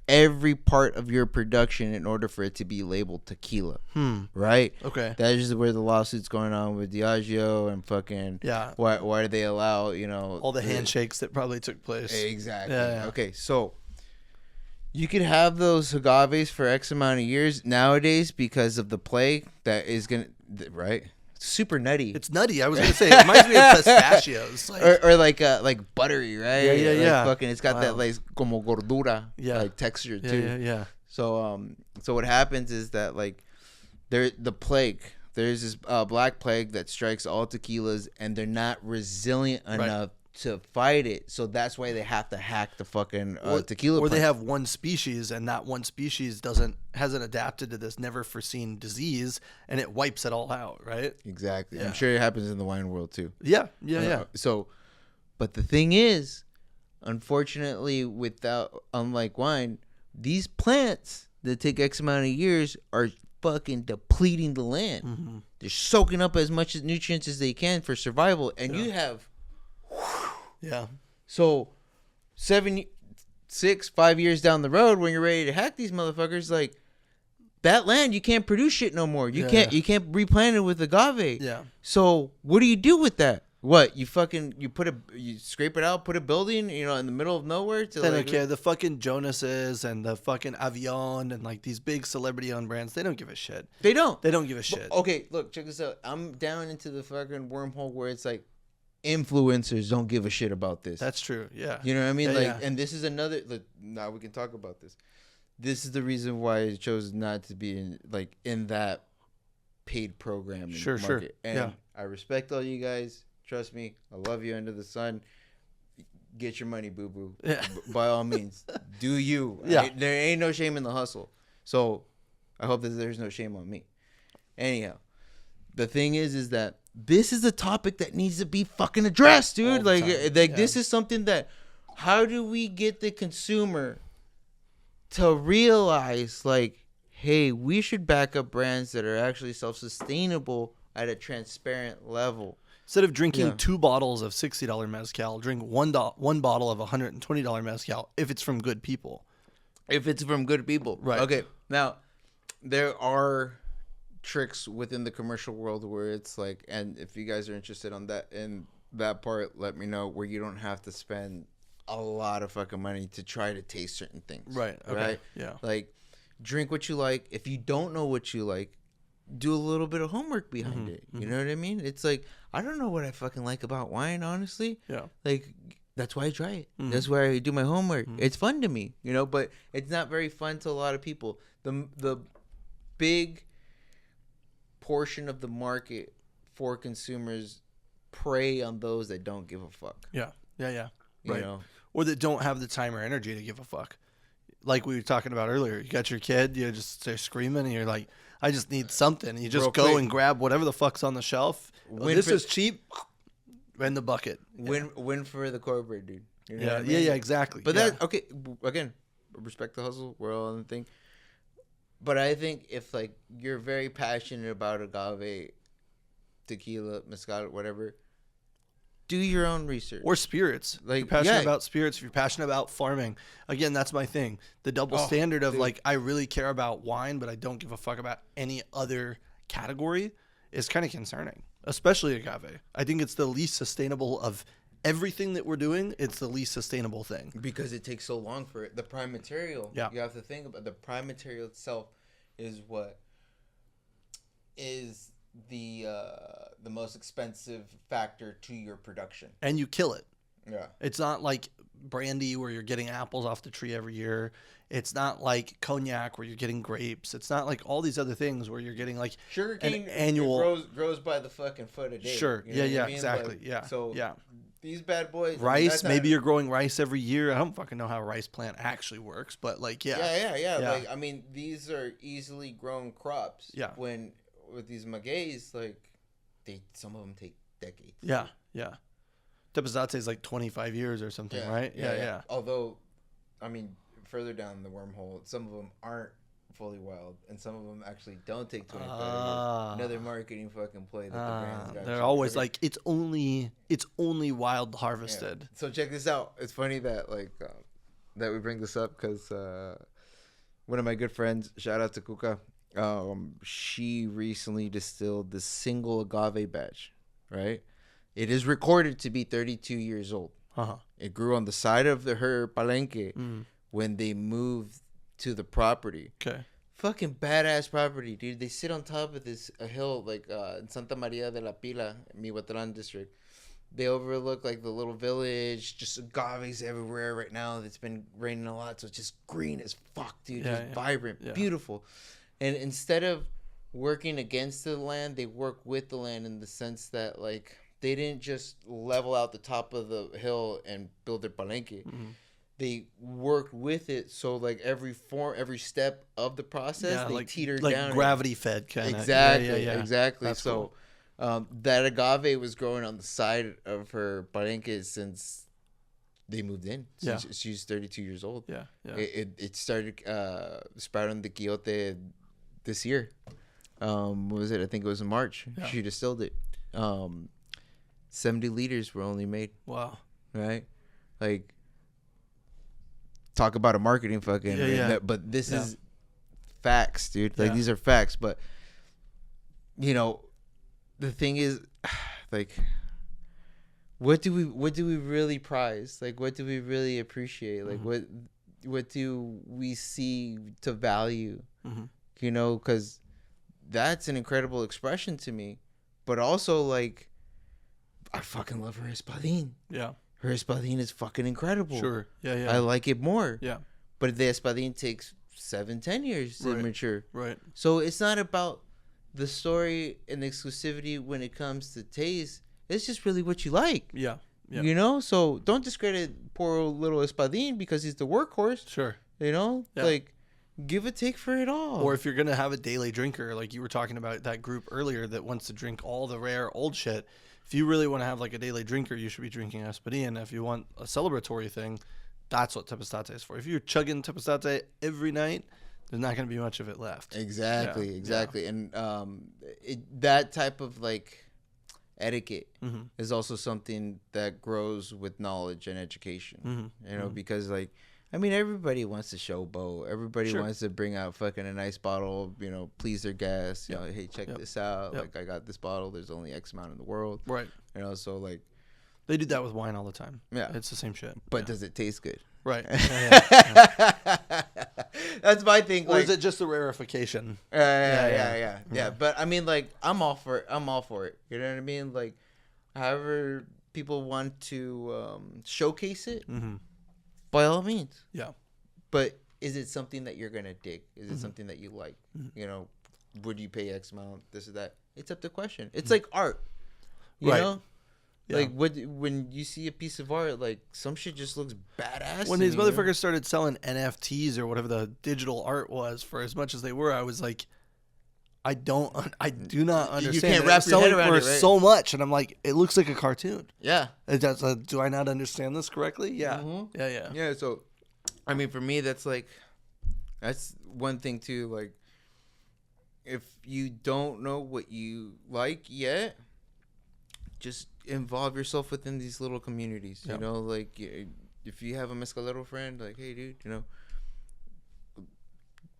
every part of your production in order for it to be labeled tequila. Right? Okay. That is where the lawsuit's going on with Diageo and fucking why do they allow, all the handshakes that probably took place. Exactly. Yeah. Okay, so you could have those agaves for X amount of years nowadays because of the plague that is gonna right. Super nutty. It's nutty. I was gonna say it reminds me of pistachios, or like buttery, right? Yeah. Fucking, it's got that like como gordura, like texture too. Yeah. So what happens is that like the plague. There's this black plague that strikes all tequilas, and they're not resilient enough to fight it. So that's why they have to hack the fucking tequila. Or they have one species, and that one species hasn't adapted to this never foreseen disease, and it wipes it all out, right? Exactly. Yeah. I'm sure it happens in the wine world too. Yeah. So, but the thing is, unfortunately, unlike wine, these plants that take X amount of years are fucking depleting the land. Mm-hmm. They're soaking up as much nutrients as they can for survival, and you have. Yeah. So 5 years down the road, when you're ready to hack these motherfuckers, like that land, you can't produce shit no more. You can't replant it with agave. Yeah. So what do you do with that? What you scrape it out, put a building, in the middle of nowhere to they don't care. The fucking Jonases and the fucking Avion and like these big celebrity owned brands, they don't give a shit. They don't give a shit. Okay, look, check this out. I'm down into the fucking wormhole where it's like influencers don't give a shit about this. That's true. Yeah. You know what I mean? Yeah, and this is another. Now we can talk about this. This is the reason why I chose not to be in that paid program. Sure. And I respect all you guys. Trust me, I love you under the sun. Get your money, boo boo. Yeah. By all means, do you? Yeah. There ain't no shame in the hustle. So I hope that there's no shame on me. Anyhow, the thing is that this is a topic that needs to be fucking addressed, dude. This is something that, how do we get the consumer to realize, hey, we should back up brands that are actually self-sustainable at a transparent level. Instead of drinking 2 bottles of $60 mezcal, drink one bottle of $120 mezcal if it's from good people. Right. Okay. Now, there are tricks within the commercial world where it's like, and if you guys are interested in that part, let me know, where you don't have to spend a lot of fucking money to try to taste certain things. Right. Okay. Right. Yeah. Like, drink what you like. If you don't know what you like, do a little bit of homework behind it. You know what I mean? It's like, I don't know what I fucking like about wine, honestly. Yeah. Like, that's why I try it. That's why I do my homework. It's fun to me, but it's not very fun to a lot of people. The big portion of the market for consumers prey on those that don't give a fuck. Yeah. Right. You know? Or that don't have the time or energy to give a fuck. Like we were talking about earlier. You got your kid, they're screaming, and you're like, I just need something. You just go and grab whatever the fuck's on the shelf. This is cheap. In the bucket. Win for the corporate, dude. You know what I mean? Yeah, exactly. But that, okay, again, respect the hustle. We're all in the thing. But I think if, you're very passionate about agave, tequila, mezcal, whatever, do your own research. Or spirits. If you're passionate about spirits, if you're passionate about farming. Again, that's my thing. The double standard of, I really care about wine, but I don't give a fuck about any other category is kind of concerning. Especially agave. I think it's the least sustainable of everything that we're doing. It's the least sustainable thing. Because it takes so long for it. The prime material. Yeah. You have to think about the prime material itself is what is the most expensive factor to your production. And you kill it. Yeah. It's not like brandy where you're getting apples off the tree every year. It's not like cognac where you're getting grapes. It's not like all these other things where you're getting sugarcane an annual grows by the fucking foot a day. Sure. You know what I mean? Exactly. Yeah. So yeah. These bad boys. Rice, maybe you're growing rice every year. I don't fucking know how a rice plant actually works, but Yeah. These are easily grown crops. Yeah. When with these magueys, some of them take decades. Yeah. Tepezate is 25 years or something, right? Yeah. Although, further down the wormhole, some of them aren't fully wild, and some of them actually don't take 25 years. Another marketing fucking play that the brands got. They're always like, it's only wild harvested. Yeah. So check this out. It's funny that that we bring this up because one of my good friends, shout out to Kuka, she recently distilled the single agave batch, right? It is recorded to be 32 years old. It grew on the side of her palenque when they moved to the property. Okay. Fucking badass property, dude. They sit on top of this hill, like in Santa Maria de la Pila, Mihuatlan district. They overlook like the little village, just agaves everywhere right now. It's been raining a lot, so it's just green as fuck, dude. Just vibrant, beautiful. And instead of working against the land, they work with the land in the sense that like they didn't just level out the top of the hill and build their palenque. They worked with it, so like every step of the process, they teetered like down. Like gravity fed kind of. Exactly. That's so cool. that agave was growing on the side of her palenque since they moved in. She's 32 years old. It started sprouting the quiote this year. What was it? I think it was in March. She distilled it. 70 liters were only made. Wow. Right? Like, talk about a marketing fucking but this is facts, dude. Like these are facts. But you know, the thing is, like, what do we really prize? Like, what do we really appreciate? Like, what do we see to value? You know, because that's an incredible expression to me. But also, like, I fucking love her espadín. Yeah. Her espadín is fucking incredible. Sure. Yeah. I like it more. Yeah. But the espadín takes 7-10 years to mature. Right. So it's not about the story and the exclusivity when it comes to taste. It's just really what you like. Yeah. You know? So don't discredit poor little espadín because he's the workhorse. Sure. You know? Yeah. Like, give a take for it all. Or if you're going to have a daily drinker, like you were talking about that group earlier that wants to drink all the rare old shit. If you really want to have like a daily drinker, you should be drinking espadín. If you want a celebratory thing, that's what Tepestate is for. If you're chugging Tepestate every night, there's not going to be much of it left. Exactly. And that type of like etiquette is also something that grows with knowledge and education. You know, because like, I mean, everybody wants to showboat. Everybody wants to bring out fucking a nice bottle, you know, please their guests. You know, hey, check this out. Like, I got this bottle. There's only X amount in the world. Right. You know, so like. They do that with wine all the time. Yeah. It's the same shit. But does it taste good? Right. That's my thing. Or like, is it just a rarefication? Yeah. But I mean, like, I'm all for it. You know what I mean? Like, however people want to showcase it. By all means. Yeah. But is it something that you're going to dig? Is it something that you like? You know, would you pay X amount, this or that? It's up to question. It's like art. You know? Yeah. Like, when you see a piece of art, like, some shit just looks badass. When these motherfuckers started selling NFTs or whatever the digital art was, for as much as they were, I was like, I do not understand. You can't wrap your head around it, right? So much, and I'm like, it looks like a cartoon. Yeah. Do I not understand this correctly? Yeah. Yeah. So, I mean, for me, that's one thing too. Like, if you don't know what you like yet, just involve yourself within these little communities. You know, like, if you have a Mezcalero friend, like, hey, dude, you know,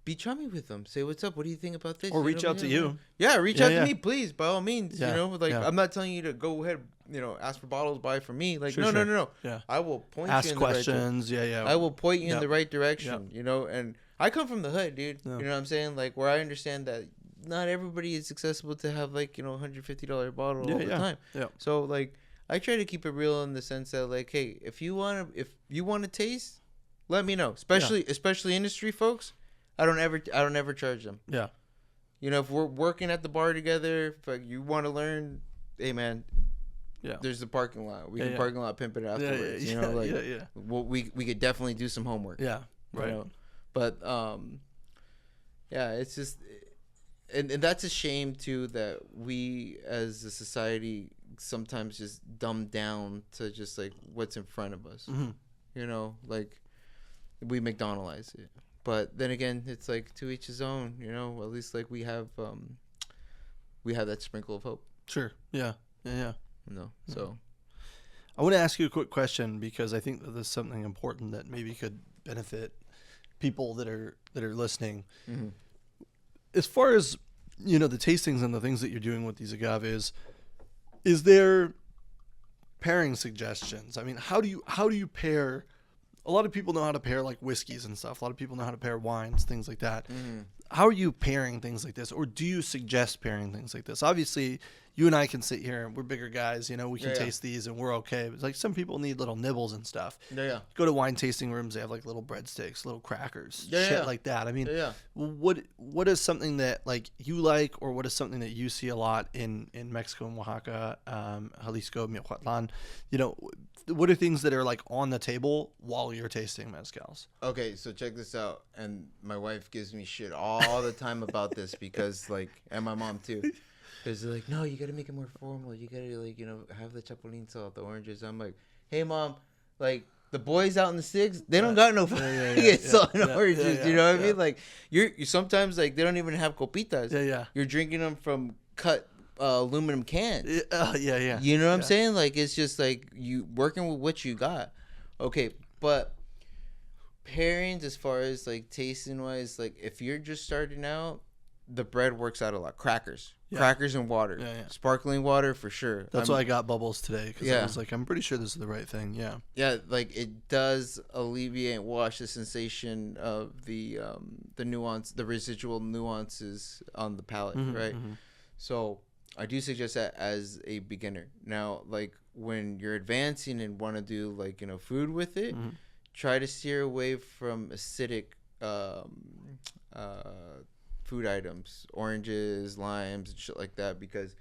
be chummy with them. Say, what's up? What do you think about this? Or reach out to you. Yeah, reach out to me, please, by all means. You know, like, I'm not telling you to go ahead, you know, ask for bottles, buy from me. Like, no. Yeah. I will point you in the questions. right direction. I will point you in the right direction, you know. And I come from the hood, dude. You know what I'm saying? Like, where I understand that not everybody is accessible to have, like, you know, $150 bottle all the time. Yeah. So, like, I try to keep it real in the sense that, like, hey, if you want to taste, let me know. Especially industry folks. I don't ever charge them. Yeah. You know, if we're working at the bar together, if you want to learn, hey man, there's the parking lot. We can parking lot pimp it afterwards. You know, like we could definitely do some homework. Yeah. Right. You know? But it's just and that's a shame too that we as a society sometimes just dumb down to just like what's in front of us. You know, like we McDonald's it. But then again, it's like to each his own, you know. At least like we have that sprinkle of hope. Sure. Yeah. Yeah. You know. So I want to ask you a quick question because I think that there's something important that maybe could benefit people that are listening. Mm-hmm. As far as, you know, the tastings and the things that you're doing with these agaves, is there pairing suggestions? I mean, how do you pair? A lot of people know how to pair like whiskeys and stuff. A lot of people know how to pair wines, things like that. Mm-hmm. How are you pairing things like this? Or do you suggest pairing things like this? Obviously, you and I can sit here and we're bigger guys, you know, we can taste these and we're okay. But like some people need little nibbles and stuff. Yeah. Go to wine tasting rooms, they have like little breadsticks, little crackers, shit like that. I mean, what is something that like you like, or what is something that you see a lot in Mexico and Oaxaca, Jalisco, Michoacan? You know, what are things that are like on the table while you're tasting mezcals? Okay, so check this out. And my wife gives me shit all the time about this because like, and my mom too. Because they're like, no, you got to make it more formal. You got to like, you know, have the chapulín salt, the oranges. I'm like, hey mom, like the boys out in the six, they don't got no salt and oranges. You know what I mean? Like you sometimes like they don't even have copitas. You're drinking them from cut aluminum cans. You know what I'm saying? Like it's just like you working with what you got. Okay, but pairings as far as like tasting wise, like if you're just starting out, the bread works out a lot. Crackers and water. Sparkling water for sure. That's why I got bubbles today, because I was like, I'm pretty sure this is the right thing. Like it does alleviate, wash the sensation of the nuance, the residual nuances on the palate, right? So I do suggest that as a beginner. Now, like when you're advancing and want to do like, you know, food with it, try to steer away from acidic food items, oranges, limes, and shit like that, because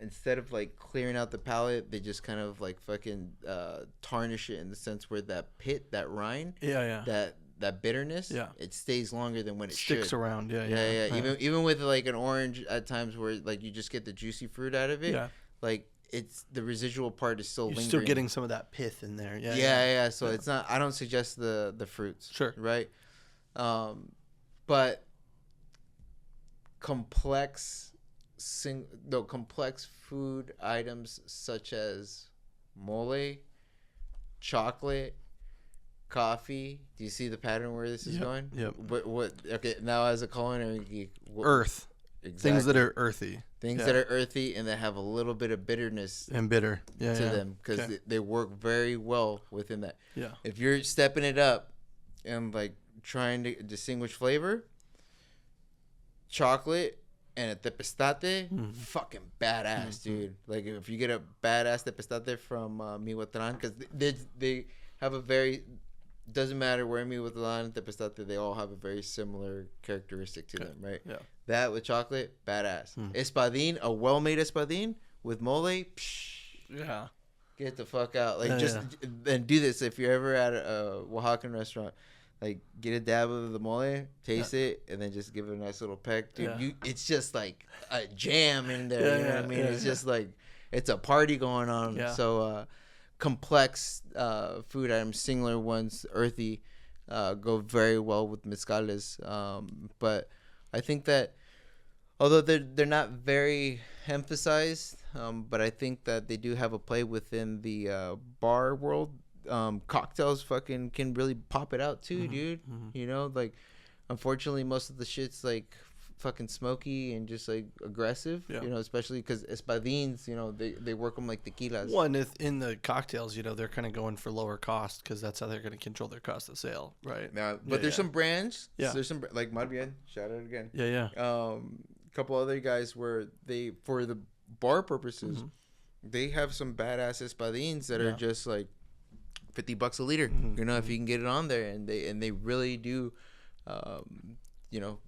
instead of like clearing out the palate, they just kind of like fucking tarnish it in the sense where that pit, that rind, that bitterness, it stays longer than when it sticks should. around. Even with like an orange at times where like you just get the juicy fruit out of it, like it's the residual part is still lingering. You're still getting some of that pith in there. So it's not, I don't suggest the fruits. Sure. Right. But complex food items such as mole, chocolate, coffee. Do you see the pattern where this is going? What? Okay, now as a culinary geek, earth. Exactly. Things that are earthy. Things that are earthy and that have a little bit of bitterness and bitter to them, because they work very well within that. Yeah. If you're stepping it up and like trying to distinguish flavor, chocolate and a tepestate, fucking badass, dude. Like if you get a badass tepestate from Michoacan, because they have a very, doesn't matter where Michoacan and tepestate, they all have a very similar characteristic to them, right? That with chocolate, badass. Espadín, a well-made espadín with mole, get the fuck out. Like and do this if you're ever at a Oaxacan restaurant. Like get a dab of the mole, taste it, and then just give it a nice little peck, dude. It's just like a jam in there. You know what I mean? It's just like it's a party going on. So complex food items, singular ones, earthy, go very well with mezcales. But I think that although they're not very emphasized, but I think that they do have a play within the bar world. Cocktails fucking can really pop it out too, dude. You know, like unfortunately most of the shit's like fucking smoky and just like aggressive, you know, especially because espadines, you know, they work them like tequilas. One, in the cocktails, you know, they're kind of going for lower cost because that's how they're going to control their cost of sale, right? But there's some brands, there's some like Madrian, shout out again, a couple other guys where they, for the bar purposes, they have some badass espadines that are just like $50 a liter, you know, if you can get it on there, and they really do, you know,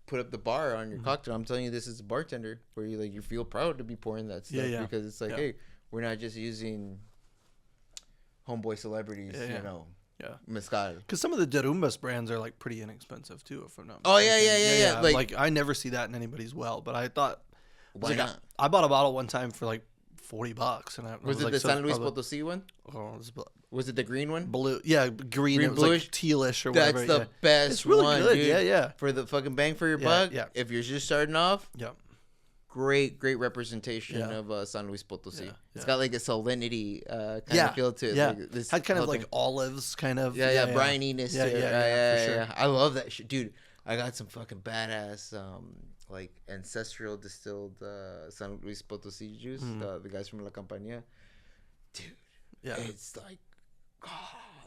put up the bar on your cocktail. I'm telling you, this is a bartender where you feel proud to be pouring that stuff because it's like, hey, we're not just using homeboy celebrities, you know, mezcal. Because some of the Derumbas brands are like pretty inexpensive too, if I'm not mistaken. Like I never see that in anybody's well, but I thought, why not? I bought a bottle one time for like $40, and I Was it like, the so San Luis probably- Potosi one? Oh, it's Was it the green one? blue. Yeah, green. Green It was bluish? like tealish or That's whatever. the yeah. best It's really one, good. dude. Yeah, yeah. For the fucking bang for your Yeah, buck. yeah. If you're just starting off, Yeah. great representation Yeah. of San Luis Potosi. Yeah, It's yeah. got like a salinity kind Yeah, of feel to it. yeah. Like this Had kind of helping- like olives, kind of. yeah, brininess Yeah, to it. yeah, Right, yeah, for sure. yeah. I love that shit, dude. I got some fucking badass like ancestral distilled San Luis Potosi juice. The guys from La Compañía, dude. Yeah. It's like,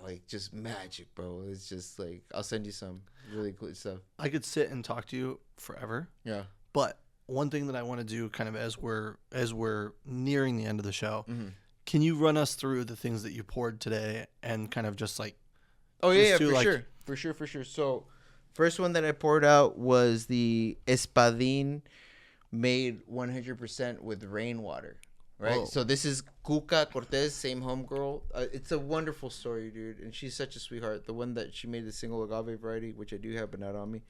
like just magic, bro. It's just like I'll send you some really cool stuff. I could sit and talk to you forever, Yeah. but one thing that I want to do, kind of as we're nearing the end of the show, Mm-hmm. can you run us through the things that you poured today and kind of just like? Oh Just yeah, do, like- for sure. So, first one that I poured out was the Espadín, made 100% with rainwater. Right. Whoa. So this is Cuca Cortez, same homegirl. It's a wonderful story, dude, and she's such a sweetheart. The one that she made the single agave variety, which I do have, but not on me.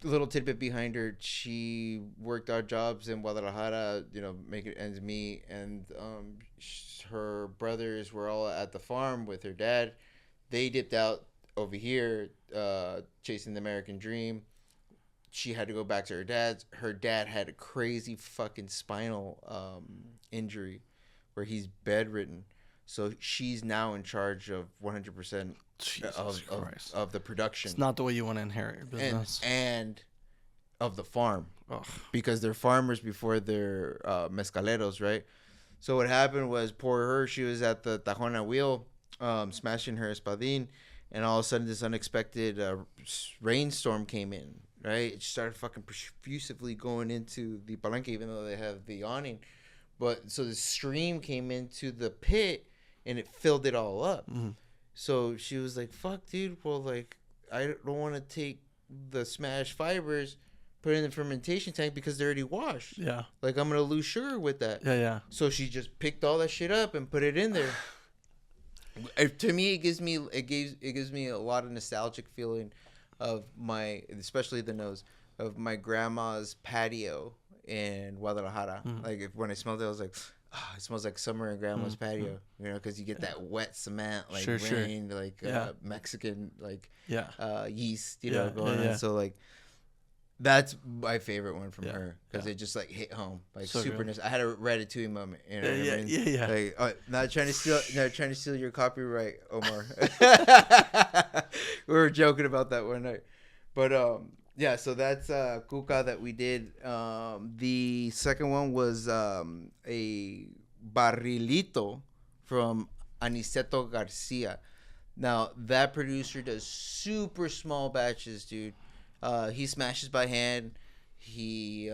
Little tidbit behind her: she worked odd jobs in Guadalajara, making ends meet, and her brothers were all at the farm with her dad. They dipped out over here, chasing the American dream. She had to go back to her dad's. Her dad had a crazy fucking spinal injury where he's bedridden. So she's now in charge of 100% of the production. It's not the way you want to inherit your business. And of the farm. Ugh. Because they're farmers before they're mezcaleros, right? So what happened was, poor her, she was at the Tajona wheel, smashing her espadín, and all of a sudden this unexpected rainstorm came in. Right, it started fucking profusively going into the palenque, even though they have the awning. But so the stream came into the pit and it filled it all up. Mm-hmm. So she was like, "Fuck, dude. Well, like, I don't want to take the smashed fibers, put it in the fermentation tank because they're already washed. Yeah. Like, I'm gonna lose sugar with that." Yeah. So she just picked all that shit up and put it in there. To me, it gives me a lot of nostalgic feeling of especially the nose of my grandma's patio in Guadalajara. Like, when I smelled it, I was like, it smells like summer in grandma's patio, because you get that wet cement, like rain, like Mexican, like yeast, going on. So like, that's my favorite one from her, because it just like hit home, like so super nice. I had a Ratatouille moment, what I mean? Like, not trying to steal your copyright, Omar. We were joking about that one night, but so that's Cuca that we did. The second one was a Barrilito from Aniceto Garcia. Now that producer does super small batches, dude. He smashes by hand. He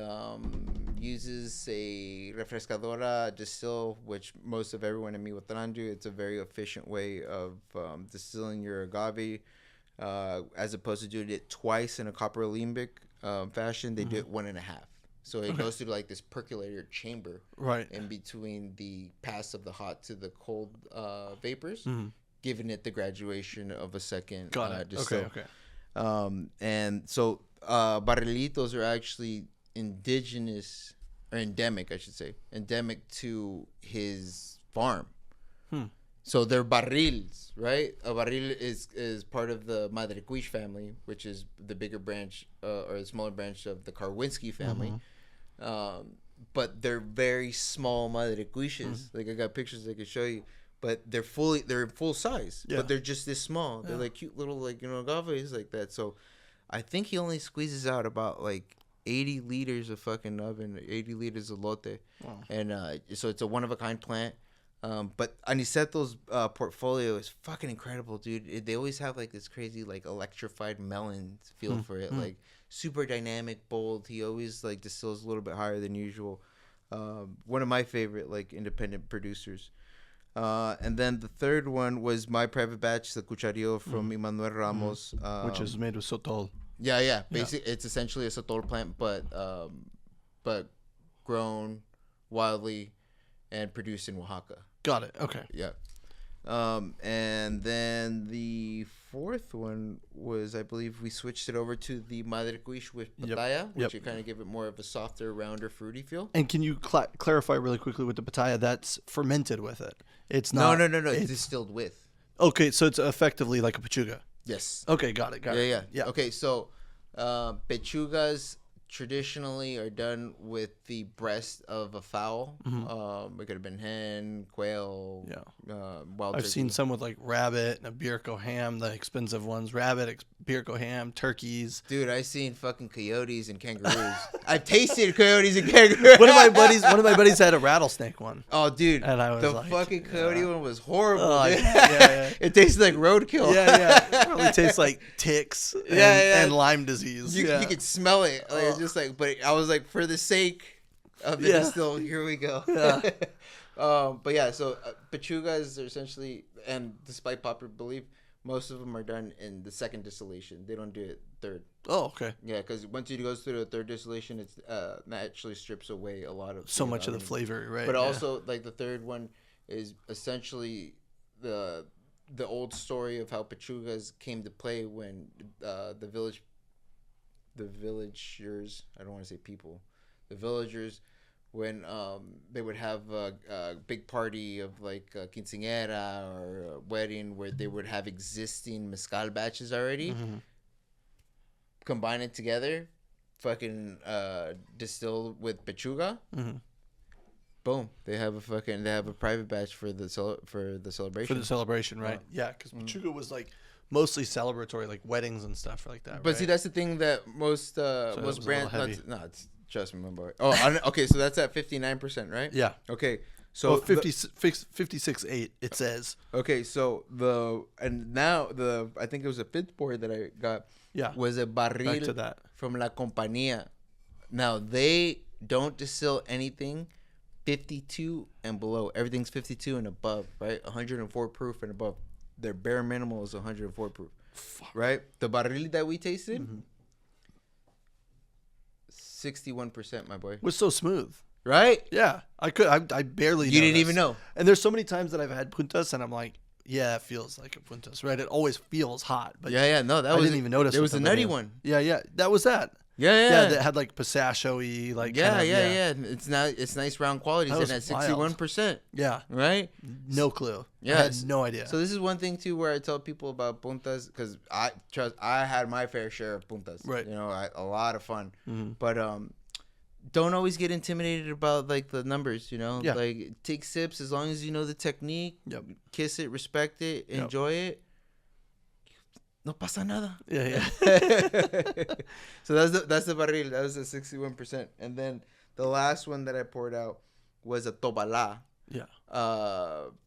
uses a refrescadora distill, which most of everyone in Mihuatlan do. It's a very efficient way of distilling your agave, as opposed to doing it twice in a copper alembic fashion. They do it 1.5. So it goes through like this percolator chamber, right, in between the pass of the hot to the cold vapors, giving it the graduation of a second distill. Okay. And so barrilitos are actually endemic, I should say, endemic to his farm. So they're barrils, right? A barril is part of the Madrecuich family, which is the bigger branch or the smaller branch of the Karwinski family. But they're very small Madrecuiches. Like, I got pictures I could show you. But they're full size. Yeah. But they're just this small. They're like cute little, like, agaves like that. So I think he only squeezes out about like 80 liters of fucking oven, 80 liters of lote. Wow. And so it's a one-of-a-kind plant. But Aniceto's portfolio is fucking incredible, dude. They always have like this crazy, like, electrified melon feel for it. Like, super dynamic, bold. He always like distills a little bit higher than usual. One of my favorite, like, independent producers. And then the third one was my private batch, the Cucharillo from Emmanuel Ramos, which is made with sotol. Yeah. Basically, it's essentially a sotol plant, but grown wildly and produced in Oaxaca. Got it. Okay. Yeah. And then the fourth one was, I believe, we switched it over to the Madre Cuish with Pitaya, which you kind of give it more of a softer, rounder, fruity feel. And can you clarify really quickly with the Pitaya? That's fermented with it. It's not. No. It's distilled with. Okay, so it's effectively like a pechuga. Yes. Okay, got it. Yeah. Okay, so pechugas traditionally are done with the breast of a fowl. It could have been hen, quail, wild I've turkey. seen some with like rabbit and a Birko ham, the expensive ones. Rabbit, Birko ham, turkeys. Dude, I've seen fucking coyotes and kangaroos. I've tasted coyotes and kangaroos. One of my buddies had a rattlesnake one. Oh, dude, and I was the like, fucking coyote one was horrible. Oh, dude. yeah. It tastes like roadkill. Yeah. It probably tastes like ticks and Lyme disease. You could smell it. Like, it's just like, but I was like, for the sake of the distill, here we go. Yeah. But yeah, so pechugas are essentially, and despite popular belief, most of them are done in the second distillation. They don't do it third. Oh, okay. Yeah, because once it goes through the third distillation, it's naturally strips away a lot of so much of the flavor, right? But also, like the third one is essentially the old story of how pechugas came to play when the villagers, I don't want to say people, the villagers, when they would have a big party of like a quinceañera or a wedding where they would have existing mezcal batches already, combine it together, fucking distill with pechuga. Boom! They have a private batch for the celebration. For the celebration, right? Yeah, because pechuga was like mostly celebratory, like weddings and stuff like that. But see, that's the thing that most brands. It's trust me, my boy. Oh, okay. So that's at 59%, right? Yeah. Okay. So 56.8 it says. Okay, so I think it was a fifth pour that I got. Yeah. Was a barril Back to that. from La Compañía. Now they don't distill anything 52 and below. Everything's 52 and above, right? 104 proof and above. Their bare minimal is 104 proof. Fuck. Right? The barril that we tasted, 61%, my boy. Was so smooth. Right? Yeah. I barely You didn't even know. And there's so many times that I've had puntas and I'm like, yeah, it feels like a puntas, right? It always feels hot. But No, I didn't even notice. It was a nutty one. Yeah. That was that. Yeah. That had like pistachio-y, like yeah. It's nice round qualities and at 61%. Yeah. Right? No clue. Yeah. I had no idea. So this is one thing too where I tell people about puntas because I had my fair share of puntas. Right. You know, a lot of fun. But don't always get intimidated about like the numbers, you know? Yeah. Like take sips as long as you know the technique. Yep. Kiss it, respect it, enjoy it. No pasa nada. Yeah. So that's the barril. That was the 61%. And then the last one that I poured out was a Tobala. Yeah.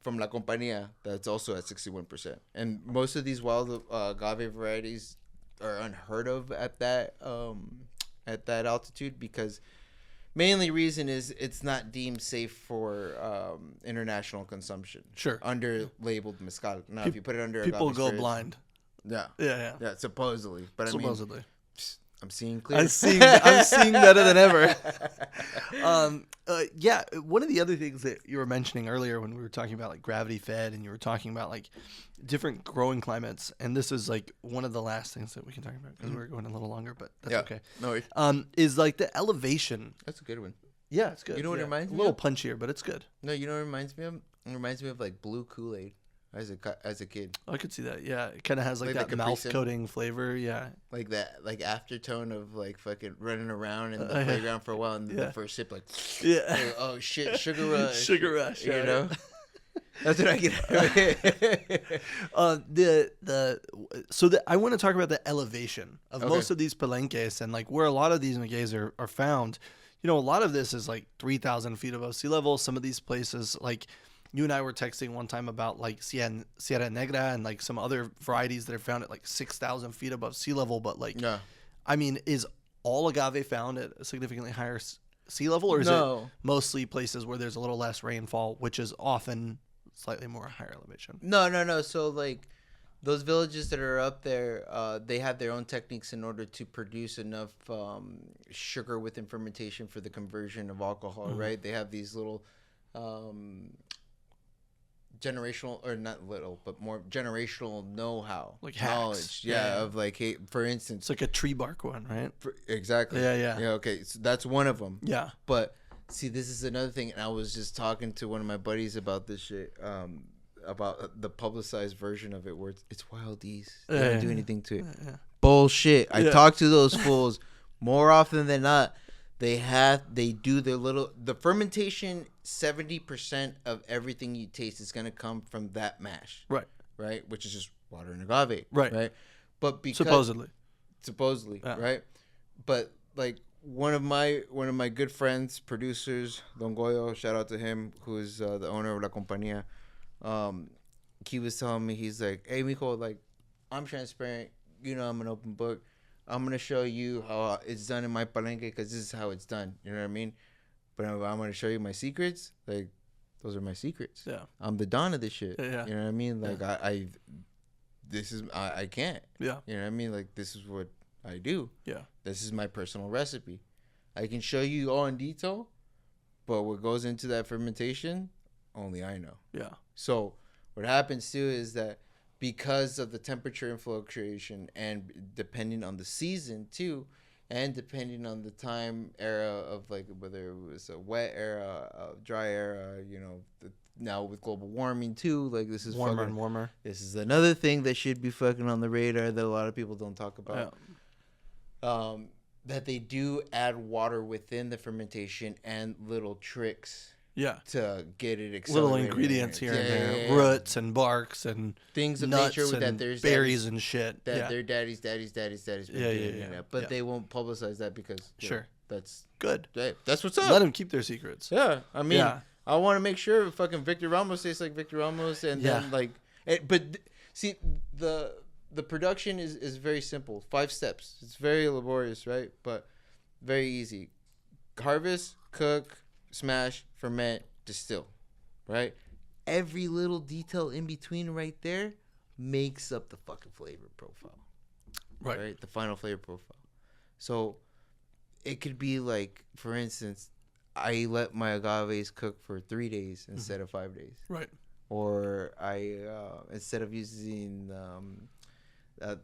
From La Compañía. That's also at 61%. And most of these wild agave varieties are unheard of at that altitude because mainly reason is it's not deemed safe for international consumption. Sure. Under labeled mezcal. Now, if you put it under people agave go spirits, blind. Yeah, supposedly. But supposedly. I mean, I'm seeing clear. I'm seeing better than ever. Yeah, one of the other things that you were mentioning earlier when we were talking about like gravity fed and you were talking about like different growing climates, and this is like one of the last things that we can talk about because we're going a little longer, but that's okay. No worries. Is like the elevation. That's a good one. Yeah, it's good. You know what it reminds me of? A little of? punchier, but it's good. No, you know what it reminds me of? It reminds me of like blue Kool-Aid as a kid. I could see that. Yeah, it kind of has like that mouth coating flavor. Yeah, like that, like aftertone of like fucking running around in the playground for a while, and the first sip, like, oh shit, sugar rush, you know. That's what I get. I want to talk about the elevation of most of these palenques and like where a lot of these magueyes are found. You know, a lot of this is like 3,000 feet above sea level. Some of these places, like you and I were texting one time about like Sierra Negra and like some other varieties that are found at like 6,000 feet above sea level. But like, I mean, is all agave found at a significantly higher sea level, or is it mostly places where there's a little less rainfall, which is often slightly more higher elevation? No. So like those villages that are up there, they have their own techniques in order to produce enough sugar within fermentation for the conversion of alcohol, right? They have these little generational, or not little, but more generational know-how, Like hacks. knowledge. Yeah. Of like, hey, for instance, It's like a tree bark one, right? exactly. Yeah. Yeah. Okay. So that's one of them. Yeah. But see, this is another thing, and I was just talking to one of my buddies about this shit. About the publicized version of it, where it's wild East. They don't do anything to it. Yeah. Bullshit. I talk to those fools more often than not. They do their little, the fermentation. 70% of everything you taste is gonna come from that mash. Right, which is just water and agave. Right. But because supposedly, yeah. Right. But like one of my good friends, producers, Don Goyo, shout out to him, who's the owner of La Compañía. He was telling me, he's like, hey, Mijo, like, I'm transparent. I'm an open book. I'm going to show you how it's done in my palenque because this is how it's done. You know what I mean? But I'm going to show you my secrets. Like, those are my secrets. Yeah. I'm the don of this shit. Yeah. You know what I mean? Like, I can't. Yeah. You know what I mean? Like, this is what I do. Yeah. This is my personal recipe. I can show you all in detail, but what goes into that fermentation, only I know. Yeah. So what happens too is that because of the temperature and fluctuation, and depending on the season too, and depending on the time era of like whether it was a wet era, a dry era, now with global warming too, like this is warmer and warmer. This is another thing that should be fucking on the radar that a lot of people don't talk about. Yeah. That they do add water within the fermentation and little tricks. Yeah. To get it accelerated. Little ingredients here and there. Roots and barks and things of nuts nature and that there's berries and shit. That their daddy's been doing that. But they won't publicize that because that's good. That's what's up. Let them keep their secrets. Yeah. I mean, I want to make sure fucking Victor Ramos tastes like Victor Ramos, and then like see the production is very simple. 5 steps. It's very laborious, right? But very easy. Harvest, cook, smash, ferment, distill, right? Every little detail in between right there makes up the fucking flavor profile, right? The final flavor profile. So it could be like, for instance, I let my agaves cook for 3 days instead of 5 days, right? Or I instead of using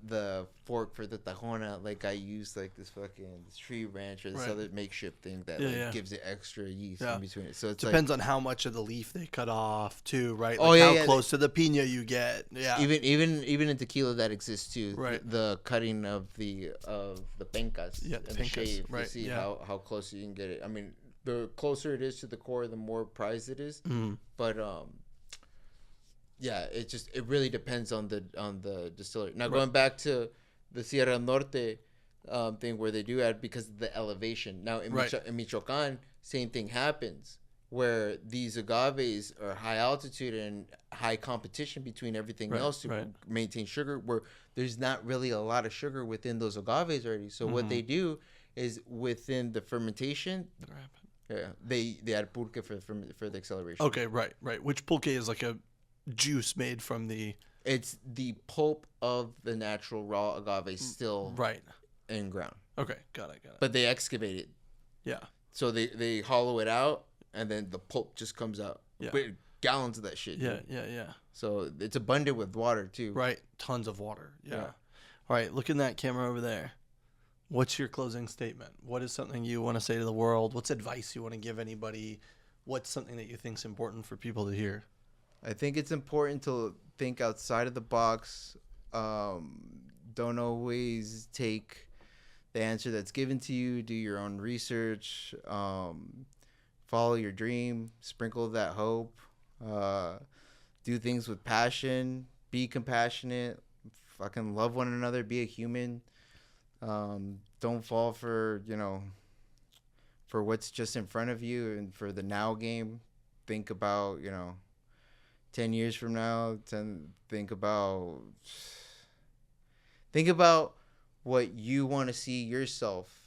the fork for the tajona, like I use like this tree branch or this other makeshift thing that gives it extra yeast in between it. So it depends on how much of the leaf they cut off too, right? Like how close to the pina you get. Yeah. Even in tequila that exists too. Right. The cutting of the pencas and the shave right. to see how close you can get it. I mean, the closer it is to the core, the more prized it is. Mm-hmm. But yeah, it really depends on the distillery. Now going back to the Sierra Norte thing where they do add because of the elevation. Now in Michoacan, same thing happens where these agaves are high altitude and high competition between everything else to maintain sugar, where there's not really a lot of sugar within those agaves already. So what they do is within the fermentation, they add pulque for the acceleration. Okay, right. Which pulque is like a juice made from it's the pulp of the natural raw agave still in ground. Okay, got it. But they excavate it. Yeah. So they hollow it out and then the pulp just comes out. Yeah. With gallons of that shit. Yeah. So it's abundant with water too. Right. Tons of water. Yeah. All right, look in that camera over there. What's your closing statement? What is something you want to say to the world? What's advice you want to give anybody? What's something that you think is important for people to hear? I think it's important to think outside of the box. Don't always take the answer that's given to you. Do your own research. Follow your dream. Sprinkle that hope. Do things with passion. Be compassionate. Fucking love one another. Be a human. Don't fall for what's just in front of you and for the now game. Think about, 10 years from now, think about what you want to see yourself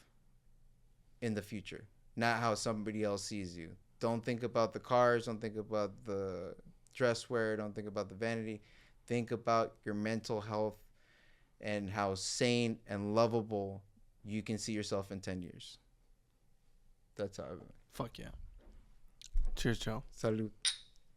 in the future, not how somebody else sees you. Don't think about the cars. Don't think about the dress wear. Don't think about the vanity. Think about your mental health and how sane and lovable you can see yourself in 10 years. That's how I... Fuck yeah. Cheers, Joe. Salud.